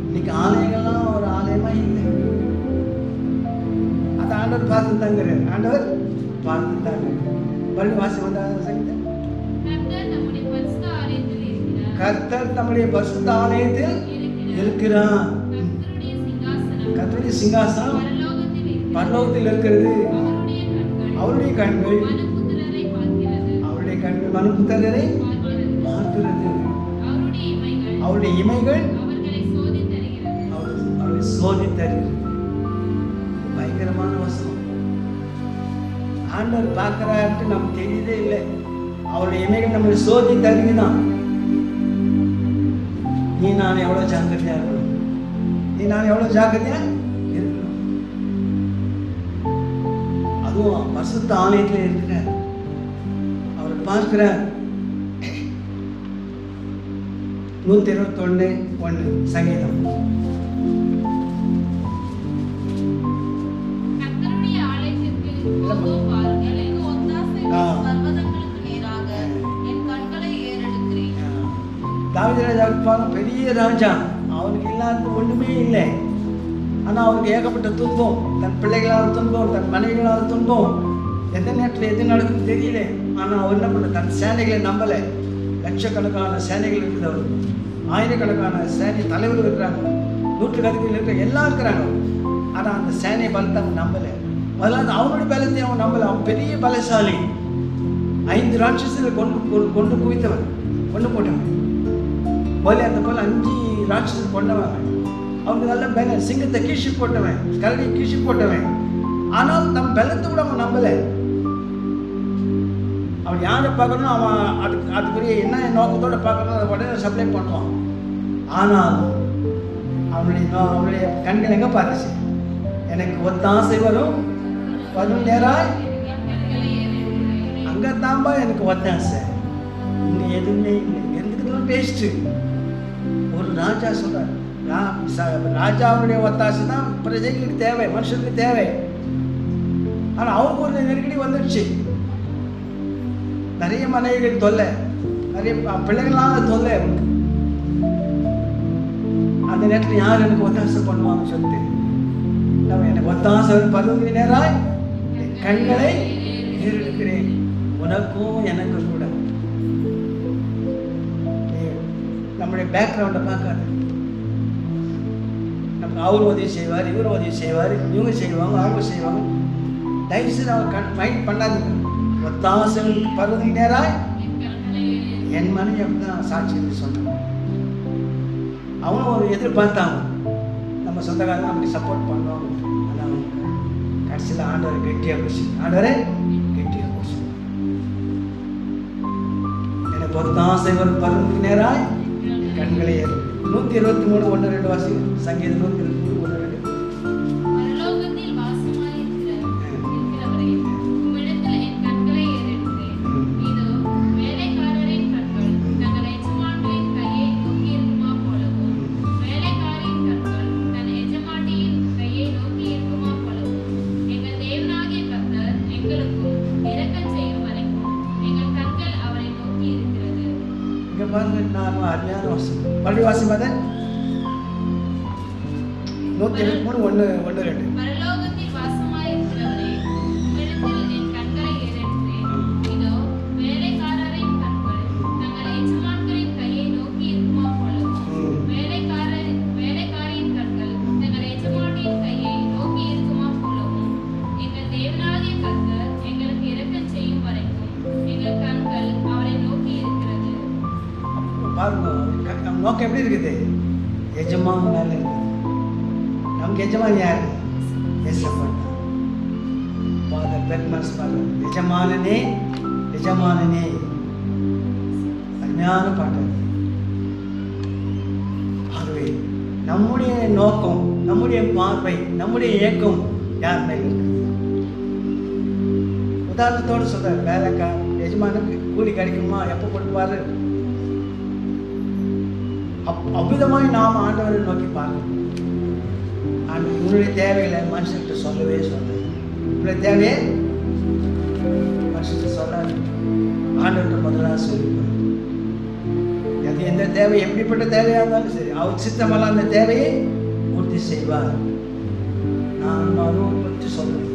இன்னைக்கு ஆலயங்கள்லாம் ஒரு ஆலயமா இல்லை. அது ஆண்டவர் பார்த்து தாங்கிறார். ஆண்டவர் பார்த்து தாங்க. பள்ளி வாசி வந்த சங்கீதம். கர்த்தர் தம்முடைய பரிசுத்த ஆலயத்தில் இருக்கிறார். கர்த்தருடைய சிங்காசனம் பரலோகத்தில் இருக்கிறது. அவருடைய கண்கள் மனுபுத்திரரை பார்க்கிறது. அவருடைய இமைகள் அவரை சோதித்தருகிறது. பயங்கரமான வசனம். ஆண்டவர் பார்க்கிறார்ட்டு நமக்கு தெரியுதே இல்லை. அவருடைய இமைகள் நம்மளை சோதித்தருகுதான். நீ நான் எவ்வளோ ஜாக்கிரதையா இருக்கணும். நீ நான் எவ்வளோ ஜாக்கிரதையா இருக்கணும். அதுவும் பரிசுத்த ஆலயத்தில் இருக்கிறார், அவர் பார்க்கிறார். 121:1 சங்கீதம். கர்த்தருடைய ஆலயத்திற்கு போகும் வாருங்கள். எனக்கு ஒத்தாசை பர்வதங்களுக்கு நேராக என் கண்களை ஏறெடுக்கிறேன். தாவீது ராஜாவுக்கு பாருங்க, பெரிய ராஜா, அவனுக்கு இல்லாத ஒன்றுமே இல்லை. ஆனால் அவனுக்கு ஏகப்பட்ட துன்பம், தன் பிள்ளைகளால் துன்பம், தன் மனைவிகளால் துன்பம், எந்த நேரத்தில் எது நடக்குன்னு தெரியல. ஆனால் அவர் என்ன பண்ண, தன் சேனைகளை நம்பலை. லட்சக்கணக்கான சேனைகள் இருக்குது, அவருக்கு ஆயிரக்கணக்கான சேனை தலைவர் இருக்கிறாங்க, நூற்றுக்கணக்கில் இருக்கிற எல்லாம் இருக்கிறாங்க. ஆனால் அந்த சேனை பலத்தை அவன் நம்பலை. முதல்ல அவனுடைய பலத்தையும் அவன் நம்பலை. அவன் பெரிய பலசாலி, 5 ராட்சசங்களை கொண்டு குவித்தவன், கொண்டு போட்டவன் போல. அந்த போல 5 ராட்சசர் கொண்டவன். அவனுக்கு நல்ல பலம், சிங்கத்தை கீழ்ச்சி போட்டவன், கரடியை கீழ்ச்சி போட்டவன். ஆனால் தம் பலத்தை கூட அவன் நம்பலை. அவன் யாரை பார்க்கணும், அவன் அதுக்குரிய என்ன நோக்கத்தோடு பார்க்கணும், அதை உடனே சப்ளை பண்ணுவான். ஆனால் அவனுடைய கண்கள் எங்கே பார்த்துச்சு, எனக்கு ஒத்தாசை வரும் வரும் நேராய் அங்கே தான்பா எனக்கு ஒத்தாசை, இங்கே எதுவுமே இல்லை. எதுக்குதான் பேஸ்ட்டு. ஒரு ராஜா சொல்கிறார், ராஜாவுடைய ஒத்தாசை தான் பிரஜைகளுக்கு தேவை, மனுஷனுக்கு தேவை. ஆனால் அவருக்கு ஒரு நெருக்கடி வந்துடுச்சு. நிறைய மனைவிகள் தொல்லை, நிறைய பிள்ளைகளாக தொல்லை. அந்த நேரத்தில் யார் எனக்கு ஒத்தாசை பண்ணுவாங்கன்னு சொல்லிட்டு, நம்ம எனக்கு ஒத்தாசை பருவம் நேராய் கண்களை ஏறெடுக்கிறேன். உனக்கும் எனக்கும் கூட. நம்முடைய பேக்ரவுண்டை பார்க்காது. நமக்கு அவர் உதவி செய்வார், இவர் உதவி செய்வார், இவங்க செய்வாங்க, அவங்க செய்வாங்க. தயவுசெய்து அவங்க மைண்ட் பண்ணாதுங்க. ஒத்தாசைகளுக்கு பருவம் நேராய் என் மனைவி அப்படிதான் சாட்சி சொன்னாங்க. அவங்களும் ஒரு எதிர்பார்த்தாங்க, நம்ம சொந்தக்காரங்க அப்படி சப்போர்ட் பண்ணுவாங்க. ஆனால் கடைசியில் ஆண்டவரை கெட்டியாக பிடிச்சி, ஆண்டவரை கெட்டியாக பிடிச்சி, எனக்கு ஒத்தாசை ஒரு பருவத்துக்கு நேராய் கண்களை 123:1-2 வாசி. சங்கீதம் 123:1-2. பரலோகத்தில் வாசமாயிருக்கிறவரே, உம்மிடத்தில் என் கண்களை ஏறெடுக்கிறேன். இதோ வேலைக்காரரின் கண்கள் தங்கள் எஜமான்களின் கையை நோக்கியிருக்குமா போலவும், வேலைக்காரின் கண்கள் தன் எஜமாட்டியின் கையை நோக்கியிருக்குமா போலவும், எங்கள் தேவனாகிய கர்த்தர் எங்களுக்கும் இரக்கம் செய்யும் வரைக்கும் எங்கள் கண்கள் அவரை நோக்கி இருக்கிறது. இங்கே பாருங்க, நான் அருமையான வாசம் பள்ளி வாசம் பார்த்தேன். 123:1-2. பரலோகத்தில் வாசமாயிருக்கிறவரே, உம்மிடத்தில் என் கண்களை ஏறெடுக்கிறேன். இதோ வேலைக்காரரின் கண்கள் தங்கள் எஜமான்களின் கையை நோக்கி இருக்குமா போலவும், வேலைக்காரியின் கண்கள் தங்கள் எஜமாட்டியின் கையை நோக்கி இருக்குமா போலவும், எங்கள் தேவனாகிய கர்த்தர் எங்களுக்கு இரக்கம் செய்யும் வரைக்கும் எங்கள் கண்கள் அவரை நோக்கி இருக்கிறது. பாருங்க, நம்ம நோக்கம் எப்படி இருக்குது, எஜமான மேலே இருக்குது. நமக்கு எஜமான் யாரு, ஏசப்பன். ஃபாதர் பெர்மன்ஸ் பாருங்க, எஜமானனே எஜமானனே, அருமையான பாட்டு. ஆகவே நம்முடைய நோக்கம், நம்முடைய பார்வை, நம்முடைய இயக்கம் யார் மேல் இருக்குது. உதாரணத்தோடு சொல்றாரு, வேலைக்கார எஜமானுக்கு கூலி கிடைக்குமா, எப்போ கொடுப்பாரு. அவ்விதமாய் நாம் ஆண்டவரை நோக்கி பார்க்கணும். உன்னுடைய தேவைகளை மனுஷன்கிட்ட சொல்லவே சொல்லாது. உன்னுடைய தேவையை மனுஷன்கிட்ட சொல்லாது, ஆண்டவர்கிட்ட முதலாக சொல்லிப்பார். அது எந்த தேவை, எப்படிப்பட்ட தேவையாக இருந்தாலும் சரி, அவர் சித்தமெல்லாம் அந்த தேவையை பூர்த்தி செய்வார். நான் அதுவும் பற்றி சொல்றேன்.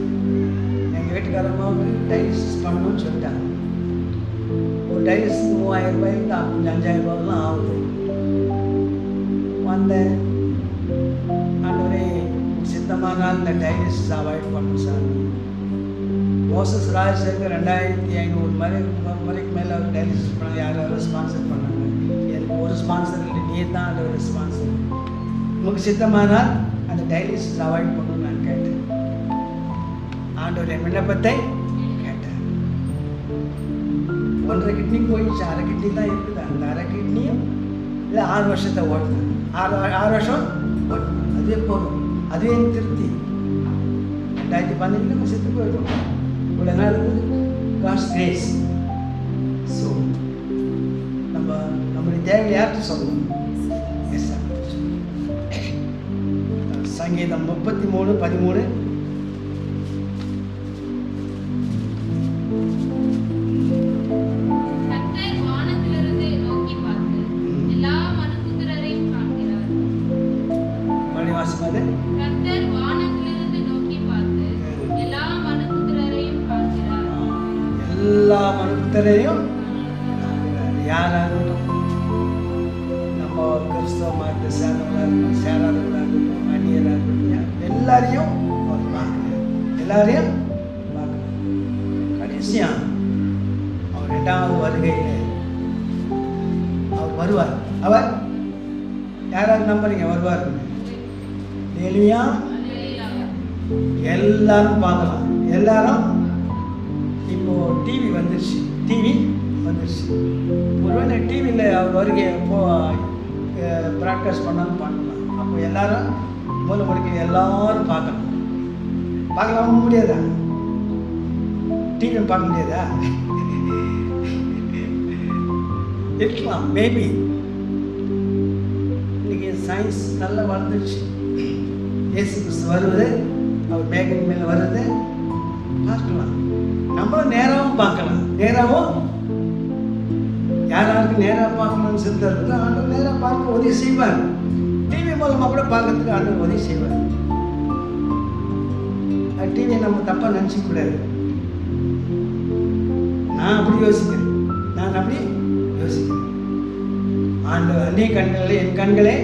எங்கள் வீட்டுக்காரமாக டைலிசிஸ் பண்ணணும்னு சொல்லிட்டாங்க. ஒரு டைலிசிஸ் 3000 ரூபாயிலிருந்து 5000 ரூபாயெல்லாம் ஆகுது. வந்தேன், ஆண்டவரே சித்தமானால் இந்த டைலிசிஸ் அவாய்ட் பண்ணணும் சார். மோசஸ் ராஜசேகர் 2500 முறைக்கு மேலே அவர் டைலிசிஸ் பண்ண யாரும் ஸ்பான்சர் பண்ணாங்க. எனக்கு ஒரு ஸ்பான்சர் இல்லை, நீ தான் அந்த ஒரு ஸ்பான்சர். உங்களுக்கு சித்தமானால் அந்த டைலிசிஸ் அவாய்ட் பண்ணணும்னு நான் கேட்டேன். ஆண்டவர் என் விண்ணப்பத்தை கேட்டேன். 1.5 கிட்னி போயிடுச்சு, 1/2 கிட்னி தான் இருக்குது. அந்த 1/2 கிட்னியும் இல்லை 6 வருஷத்தை ஓடுது. 6 வருஷம் அதுவே போதும், அதுவே எனக்கு திருப்தி. 2015 நம்ம செத்து போயிட்டோம். இவ்வளோ நாள் இருக்குது காட்ஸ் கிரேஸ். ஸோ நம்முடைய தேவையை யார்கிட்ட சொல்லணும்? Yes sir. சங்கீதம் 33:13. எல்லா மனுத்தரையும் யாராகட்டும், நம்ம கிறிஸ்தவ மதத்தை சேர்ந்தவங்களாக இருக்கட்டும், சேராதவங்களாக இருக்கட்டும், அந்நியராக இருக்கட்டும், எல்லாரையும் அவர் பார்க்குறார். எல்லாரையும் பார்க்குறார். கடைசியா அவர் 2வது வருகையில் அவர் வருவார். அவர் யாராவது நம்புறீங்க வருவார்? இல்லையா? எல்லாரும் பார்க்கலாம். எல்லாரும் இப்போ டிவி வந்துருச்சு. ஒருவேளை டிவியில் அவர் வருகை ப்ராட்காஸ்ட் பண்ணாலும் பண்ணலாம். அப்போ எல்லாரும் முதல் முறைக்கு எல்லாரும் பார்க்கலாமா? முடியாதா? டிவி பார்க்க முடியாதா? இருக்கலாம், மேபி. இன்னைக்கு சயின்ஸ் நல்லா வளர்ந்துருச்சு. இயேசு கிறிஸ்து வருவது, அவர் மேகன் மேலே வருது பார்க்கலாம். நம்மளும் நேராகவும் பார்க்கலாம். நேராகவும் யாராருக்கு நேராக பார்க்கணும்னு சிந்தனை இருக்குது, ஆண்டவர் நேராக பார்க்க உதவி செய்வார். டிவி மூலமாக கூட பார்க்கறதுக்கு ஆண்டவர் உதவி செய்வார். டிவியை நம்ம தப்பாக நினச்சிக்க கூடாது. நான் அப்படி யோசிக்கிறேன். ஆண்டவர் அந்நிய கண்களில் என் கண்களே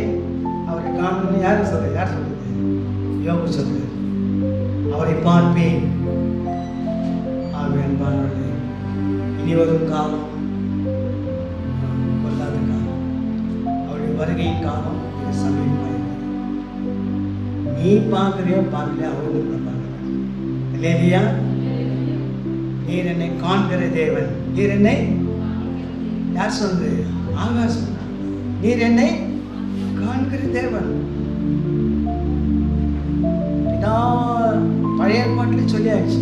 அவரை காணணும்னு யார் சொல்றது? யோபு சொல்றார், அவரை பார்ப்பேன். அன்பானவர்களே, இனி வரும் காலம் பொல்லாத காலம். அவருடைய வருகையின் காலம் இது சமீபமாயிருக்கிறது. நீ பார்க்குறியோ பார்க்கலையா, அவருக்கு பார்க்குறேன் இல்லையா? நீர் என்னை காண்கிற தேவன். நீர் என்னை யார் சொல்றது? ஆகாசம். நீர் என்னை காண்கிற தேவன். பழைய ஏற்பாட்டிலே சொல்லியாச்சு.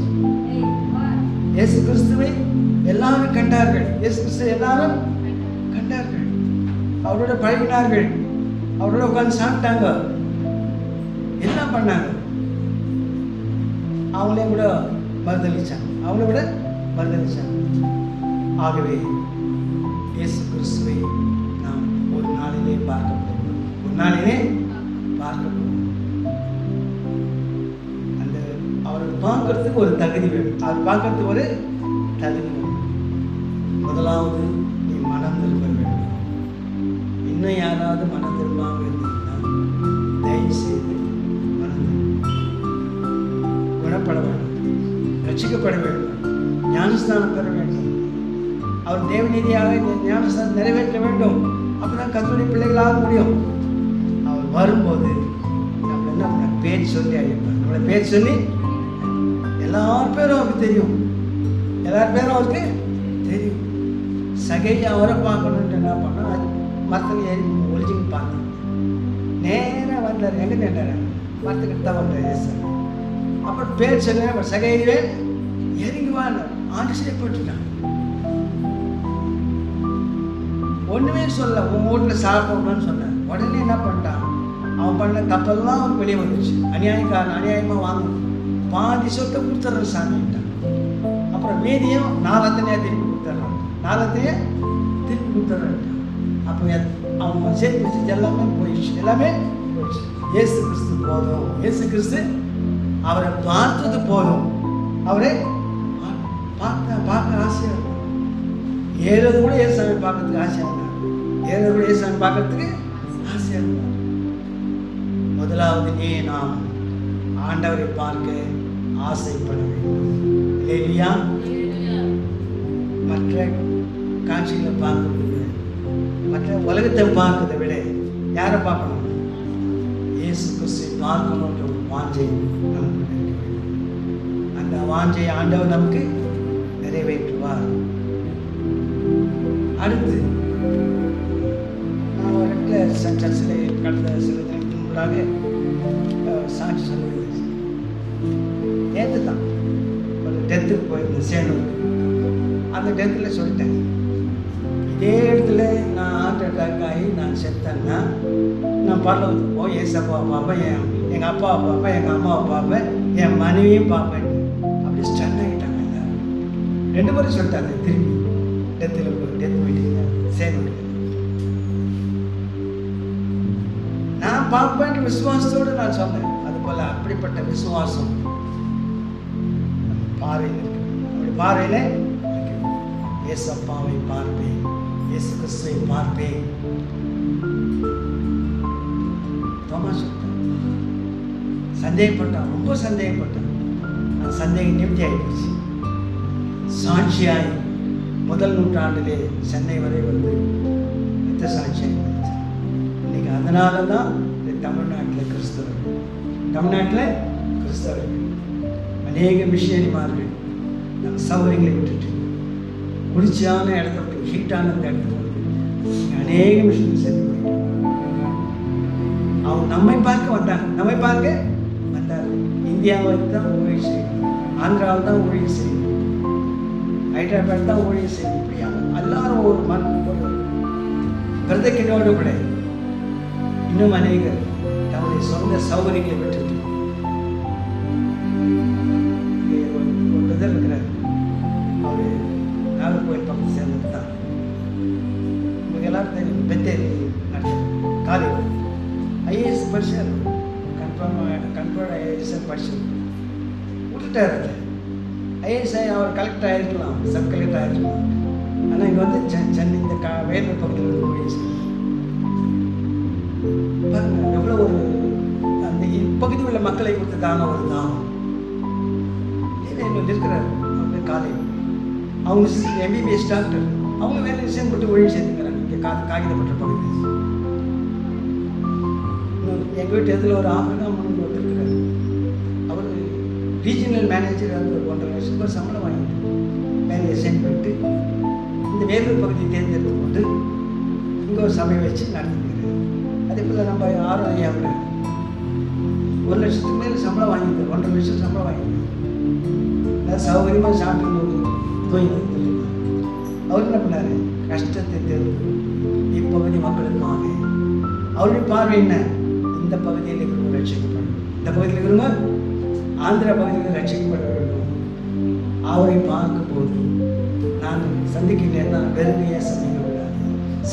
இயேசு கிறிஸ்துவை எல்லாரும் கண்டார்கள். இயேசு கிறிஸ்துவை எல்லாரும் கண்டார்கள். அவரோட பழகினார்கள். அவரோட உட்கார்ந்து சாப்பிட்டாங்க. எல்லாம் பண்ணாங்க. அவங்களே கூட மறுதளிச்சாங்க. ஆகவே இயேசு கிறிஸ்துவை நாம் ஒரு நாளிலே பார்க்க போகிறோம். அவரை பார்க்கறதுக்கு ஒரு தகுதி வேணும். அவர் பார்க்கறதுக்கு ஒரு தகுதி வேணும். முதலாவது நீ மனம் திரும்ப வேண்டும். இன்னும் யாராவது மனம் திரும்பாமல் இருந்தீங்கன்னா தயவு செய்து மனம் திரும்ப, குணப்பட வேண்டும், ரட்சிக்கப்பட வேண்டும், ஞானஸ்தானம் பெற வேண்டும். அவர் தேவநீதியாக இந்த ஞானஸ்தானம் நிறைவேற்ற வேண்டும். அப்பதான் கர்த்தருடைய பிள்ளைகளாக முடியும். அவர் வரும்போது நம்ம என்ன பண்ண பேர் சொல்லி அழைப்பார். நம்மளை பேர் சொல்லி எல்லார் பேரும் அவருக்கு தெரியும். சகையை அவரை பார்க்கணுன்ட்டு என்ன பண்ணா, மரத்தில் ஏறி ஒழிச்சுன்னு பார்த்தேன். நேராக வந்தார். எங்கே நின்றார்? மரத்துக்கிட்ட தான் வந்தார். அப்புறம் பேர் சொல்ல சகையே இறங்குவான். ஆச்சரியப்பட்டுட்டான். ஒன்றுமே சொல்ல, உன் வீட்டில் சாப்பிடணும்னு சொன்னேன். உடனே என்ன பண்ணிட்டான்? அவன் பண்ண தப்பெல்லாம் அவன் வெளியே வந்துச்சு. அநியாயமாக வாங்கணும். பாதி சொத்தை கொடுத்துட்றேன் சாமிட்டான். அப்புறம் மீதியும் 4 திருப்பி கொடுத்துட்றான். 4 திருப்பி கொடுத்துட்றான். அப்போ அவங்க சேர்த்து வச்சு எல்லாமே போயிடுச்சு. இயேசு கிறிஸ்து போதும். இயேசு கிறிஸ்து அவரை பார்த்தது போதும். அவரை பார்க்க ஆசையாக இருக்கும். ஏறது கூட ஏசாமி பார்க்கறதுக்கு ஆசையாக இருந்தார். முதலாவது நாம் ஆண்டவரை பார்க்க ஆசைப்பட வேண்டும். இல்லையா? மற்ற காட்சிகளை பார்க்கறது, மற்ற உலகத்தை பார்க்கறதை விட யாரை பார்க்கணும்? இயேசு கிறிஸ்துவை பார்க்கணுன்ற ஒரு வாஞ்சை நமக்கு இருக்க வேண்டும். அந்த வாஞ்சையை ஆண்டவர் நமக்கு நிறைவேற்றுவார். அடுத்து நான் ஒரு சர்ச்சில் கடந்த சில தினத்துக்கு முன்னாக சாட்சி சொல்லுவது நேற்று தான் ஒரு டெத்துக்கு போயிருந்தேன் சேனூர். அந்த டெத்தில் சொல்லிட்டேன், இதே இடத்துல நான் ஹார்ட் அட்டாக் ஆகி நான் செத்தேன்னா நான் பரலோகத்துக்கு போய் ஏசப்பாவை பார்ப்பேன், எங்கள் அப்பாவை பார்ப்பேன், எங்கள் அம்மாவை பார்ப்பேன், என் மனைவியும் பார்ப்பேன். அப்படி ஸ்டன் ஆகிட்டாங்க எல்லாரும். 2 பேரும் சொல்லிட்டாங்க திரும்பி டெத்தில் டெத் மீட்டிங்க சேனூர். நான் பார்ப்பேன் விசுவாசத்தோடு நான் சொன்னேன். அதுபோல் அப்படிப்பட்ட விசுவாசம் பார்வையில் இருக்கு. அப்படி பார்வையில் ஏசப்பாவை பார்ப்பேன், இயேசு கிறிஸ்துவை பார்ப்பேன். தோமா சொல்லிட்டான், சந்தேகப்பட்டான், ரொம்ப சந்தேகப்பட்டான். அந்த சந்தேகம் நிவர்த்தி ஆகிடுச்சு. சாட்சியாய் முதல் நூற்றாண்டிலே சென்னை வரை வந்து நித்த சாட்சியாகி வந்துச்சு. இன்னைக்கு அதனால தான் தமிழ்நாட்டில் கிறிஸ்தவர்கள் அநேக மிஷினரிமார்கள் நம்ம சௌகரியங்களை விட்டுட்டு குளிர்ச்சியான இடத்த விட்டு ஹீட்டான அந்த இடத்துல வந்து அநேக மிஷினரி சேர்ந்து போயிட்டு அவங்க நம்மை பார்க்க வந்தாங்க. இந்தியாவுக்கு தான் ஊழியர் செய்யணும், ஆந்திராவில் தான் ஊழியர் செய்யணும், ஹைதராபாத் தான் ஊழியர் செய்யணும். இப்படியா எல்லாரும் ஒரு பிரதக்கினோடு கூட இன்னும் அநேகர் தன்னுடைய சொந்த சௌகரியங்களை விட்டுட்டு ஒரு பிரதர் இருக்கிறார். அவர் நாகர்கோவில் பக்கத்தை சேர்ந்தது தான். உங்களுக்கு எல்லாரும் தெரியும், பெத்தேரி காலேஜ் ஐஏஎஸ் படிச்சார். கன்ஃபார்ம் ஐஏஎஸ் படிச்சு விட்டுட்டார். அது ஐஏஎஸ் அவர் கலெக்டர் ஆகிருக்கலாம், சப் கலெக்டர் ஆகிருக்கலாம். ஆனால் இங்கே வந்து சென்னை இந்த வேலூர் பக்கத்தில் வந்து ஊழியர் பாருங்க, எவ்வளோ ஒரு அந்த இப்பகுதி உள்ள மக்களை கொடுத்து தாங்க ஒரு தானம் இருக்கிறார். அவங்க காலேஜ் அவங்க எம்பிபிஎஸ் டாக்டர், அவங்க வேலை விஷயம் போட்டு ஒழி சேர்த்துக்கிறாங்க. இங்கே காகிதப்பட்ட பகுதி எங்கள் வீட்டு எதில் ஒரு ஆஃப்ரிக்கா முன்னு வந்துருக்கிறார். அவர் ரீஜனல் மேனேஜர், அந்த ஒரு 1.5 லட்சம் ரூபாய் சம்பளம் வாங்கிட்டு வேலையை சென்ட் பண்ணிட்டு இந்த வேலூர் பகுதியை தேர்ந்தெடுத்து கொண்டு இங்கே ஒரு சபை வச்சு நடத்திக்கிறார். அதே போல் நம்ம ஆர்வம் ஐயாவில் 1 லட்சத்துக்கு மேலே சம்பளம் வாங்கிட்டு 1.5 லட்சம் சம்பளம் வாங்கிட்டு சௌகரியமாக சாப்பிட்டு தூங்கி அவர் என்ன பண்ணார், கஷ்டத்தை தெரிந்து இப்பகுதி மக்களுக்காக அவருடைய பார்வை என்ன, இந்த பகுதியில் இருக்கிறவங்க ரட்சிக்கப்படணும், இந்த பகுதியில் இருக்கிறவங்க ஆந்திரா பகுதியில் ரட்சிக்கப்பட வேண்டும். அவரை பார்க்கும்போது நான் சந்திக்கிறேன், நான் வெறுமையாக சந்திக்க விடாது,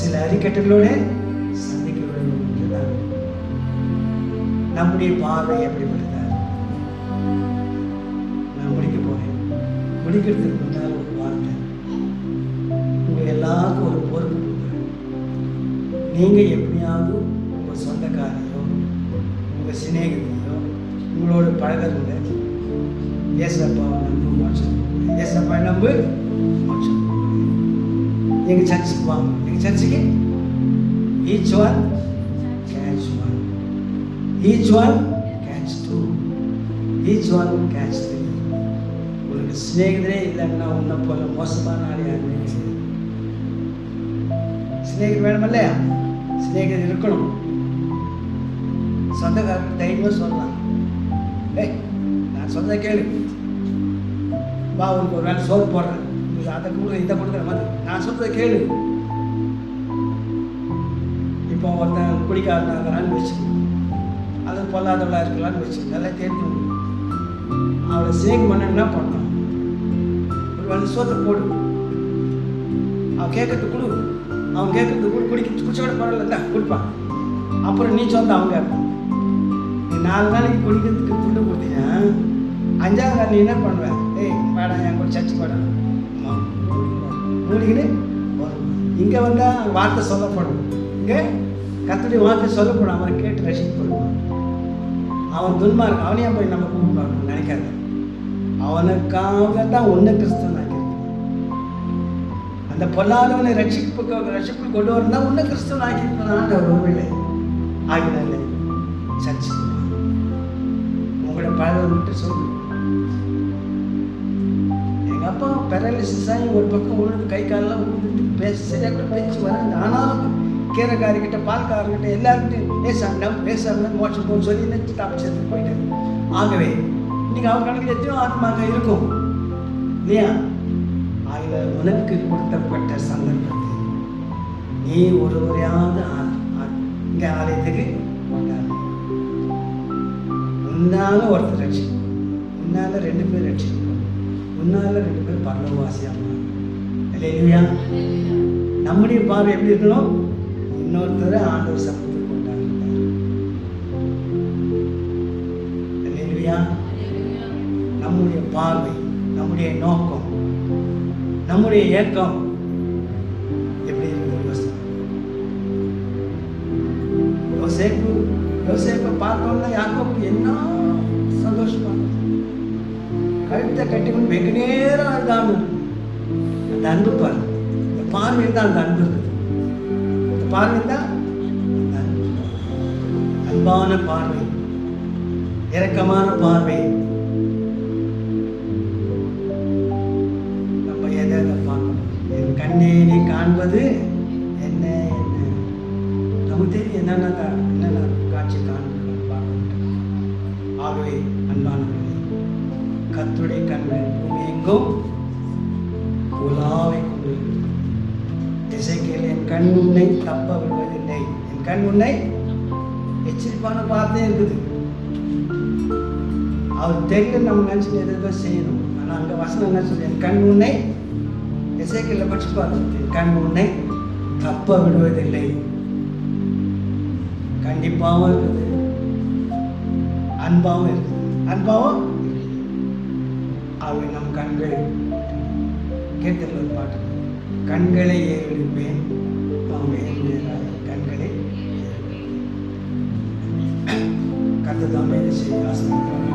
சில அறிக்கட்டுகளோடு சந்திக்க வேண்டும் என்றுதான் நம்முடைய பார்வை எப்படிப்படுத்தார். நான் முடிக்க போகிறேன். முடிக்கிறதுக்கு முன்னால் ஒரு வார்த்தை, உங்கள் எல்லாருக்கும் ஒரு பொறுப்பு கொடுக்குறேன். நீங்கள் எப்படியாவது உங்கள் சொந்தக்காரையோ உங்கள் சிநேகிதையோ உங்களோட பழகிறவங்க ஏசப்பாவை நம்பு மோட்சம், ஏசப்பா நம்பு மோட்சம். எங்கள் சர்ச்சுக்கு வாங்க, எங்கள் சர்ச்சுக்கு each one catch one, each one catch two, each one catch three. உங்களுக்கு சிநேகிதரே இல்லைன்னா உன்னை போல மோசமான ஆள் யாருமே கிடையாது. சிநேகிதர் வேணும் இல்லையா? சிநேகிதர் இருக்கணும். சொந்தக்காரர்கள் தைரியமாக சொல்லலாம், ஏய் நான் சொன்னதை கேளு, வா உனக்கு ஒரு வேலை சோறு போடுறேன், அதை கொடுக்குற இதை கொடுக்குற மாதிரி நான் சொல்றதை கேளு. இப்போ ஒருத்தன் குடிக்காரனாகிறான்னு வச்சு, அது பொல்லாதவளாக இருக்கலான்னு வச்சு, நல்லா தெரிஞ்சு அவளை சேக் பண்ண என்ன பண்ணணும், ஒரு வேலை சோத்தை போடு, அவன் கேட்கறது கொடு, அவன் கேட்கறது கொடு, குடிச்சோட பரவாயில்ல தான் கொடுப்பான். அப்புறம் நீ சொந்த அவங்க கேட்பான். நீ 4 நாளைக்கு குடிக்கிறதுக்கு துண்டு கொடுத்தீங்கன்னா 5ஆவது நாள் நீ என்ன பண்ணுவேன், ஏய் மேடம் என் கூட சர்ச்சு மேடம் மூடிக்கின்னு வரும். இங்கே வந்தால் வார்த்தை சொல்லப்படும், இங்கே கர்த்தருடைய வார்த்தை சொல்லப்படும், அவனை கேட்டு ரசிக்கப்படுவான். அவன் துன்மார்க்கு, அவனையே போய் நம்ம கூப்பிட்டு நினைக்காத, அவனுக்காக தான் ஒன்று கிறிஸ்தவன் ஆக்கியிருக்கான். அந்த பொல்லாதவனை ரட்சிப்பு கொண்டு வரந்தா ஒன்று கிறிஸ்தவன் ஆக்கியிருக்கான். ஒரு ஒருவேளை ஆகினாலே சர்ச்சு உங்களோட பழக விட்டு சொல்லு. எங்கள் அப்பா பேரலிசிஸ் ஆகி ஒரு பக்கம் உழுது கை காலெல்லாம் உழுதுட்டு சரியாக கூட பேச்சு வராது, ஆனாலும் கீரைக்காரிக்கிட்ட பால்காரர்கிட்ட எல்லாருக்கிட்டையும் ஏசாண்டம் மோட்சம் போன்னு சொல்லி நினைச்சு தப்பிச்சதுக்கு போயிட்டாரு. ஆகவே இன்னைக்கு அவர் கணக்கில் எத்தனையோ ஆத்மாக இருக்கும் இல்லையா? அதில் உனக்கு கொடுத்தப்பட்ட சந்தர்ப்பத்தை நீ ஒருவரையாவது இங்கே ஆலயத்துக்கு கொண்டாடு. உன்னால ஒருத்தர் ரட்சிக்கும், உன்னால 2 பேர் ரட்சிக்கும், உன்னால 2 பேர் பரலோகவாசியாக இல்லையா? நம்முடைய பார்வை எப்படி இருக்கணும்? இன்னொருத்தரை ஆண்டவர் சமூகத்துக்கு கொண்டாடுறார் இல்லையா? நம்முடைய பார்வை, நம்முடைய நோக்கம், நம்முடைய ஏக்கம் எப்படி இருக்குது? யோசேப்பை பார்த்தோம்னா யாக்கோபுக்கு என்ன சந்தோஷமா கழுத்தை கட்டிக்கொண்டு வெகு நேரம் இருந்தாங்க. அந்த அன்பு பாரு, இந்த பார்வையில் தான் அந்த அன்பு இருக்குது. இந்த பார்வையில் தான் அன்பான பார்வை, இரக்கமான பார்வை. நம்ம எதை பார்க்கணும்? என் கண்ணே நீ காண்பது என்ன என்ன நமக்கு தெரியும் என்னென்ன காட்சி காண்பது பார்க்கணும். ஆகவே அன்பானவர்களே, கர்த்தருடைய கண்கள் பூமி எங்கும் உலாவை கொண்டிருக்கிறது. எசேக்கியேல் என் கண் உன்னை தப்ப விடுவதில்லை, என் கண் உன்னை எச்சரிப்பான வார்த்தை இருக்குது. அவர் தெரியும் நம்ம நினச்சி எதோ செய்யணும். ஆனால் அங்கே வசனம் என்ன சொல்லி, என் கண் உன்னை எசேக்கியேல படிச்சு பார்த்து, என் கண் உன்னை தப்ப விடுவதில்லை. கண்டிப்பாகவும் இருக்குது, அன்பாகவும் இருக்குது, அன்பாவும். அவை நம் கண்களை கேட்கிற ஒரு பாட்டு, கண்களை ஏறெடுப்பேன் கண்களை கர்த்தர் தாமே செய்ய ஆசைப்படுறாங்க.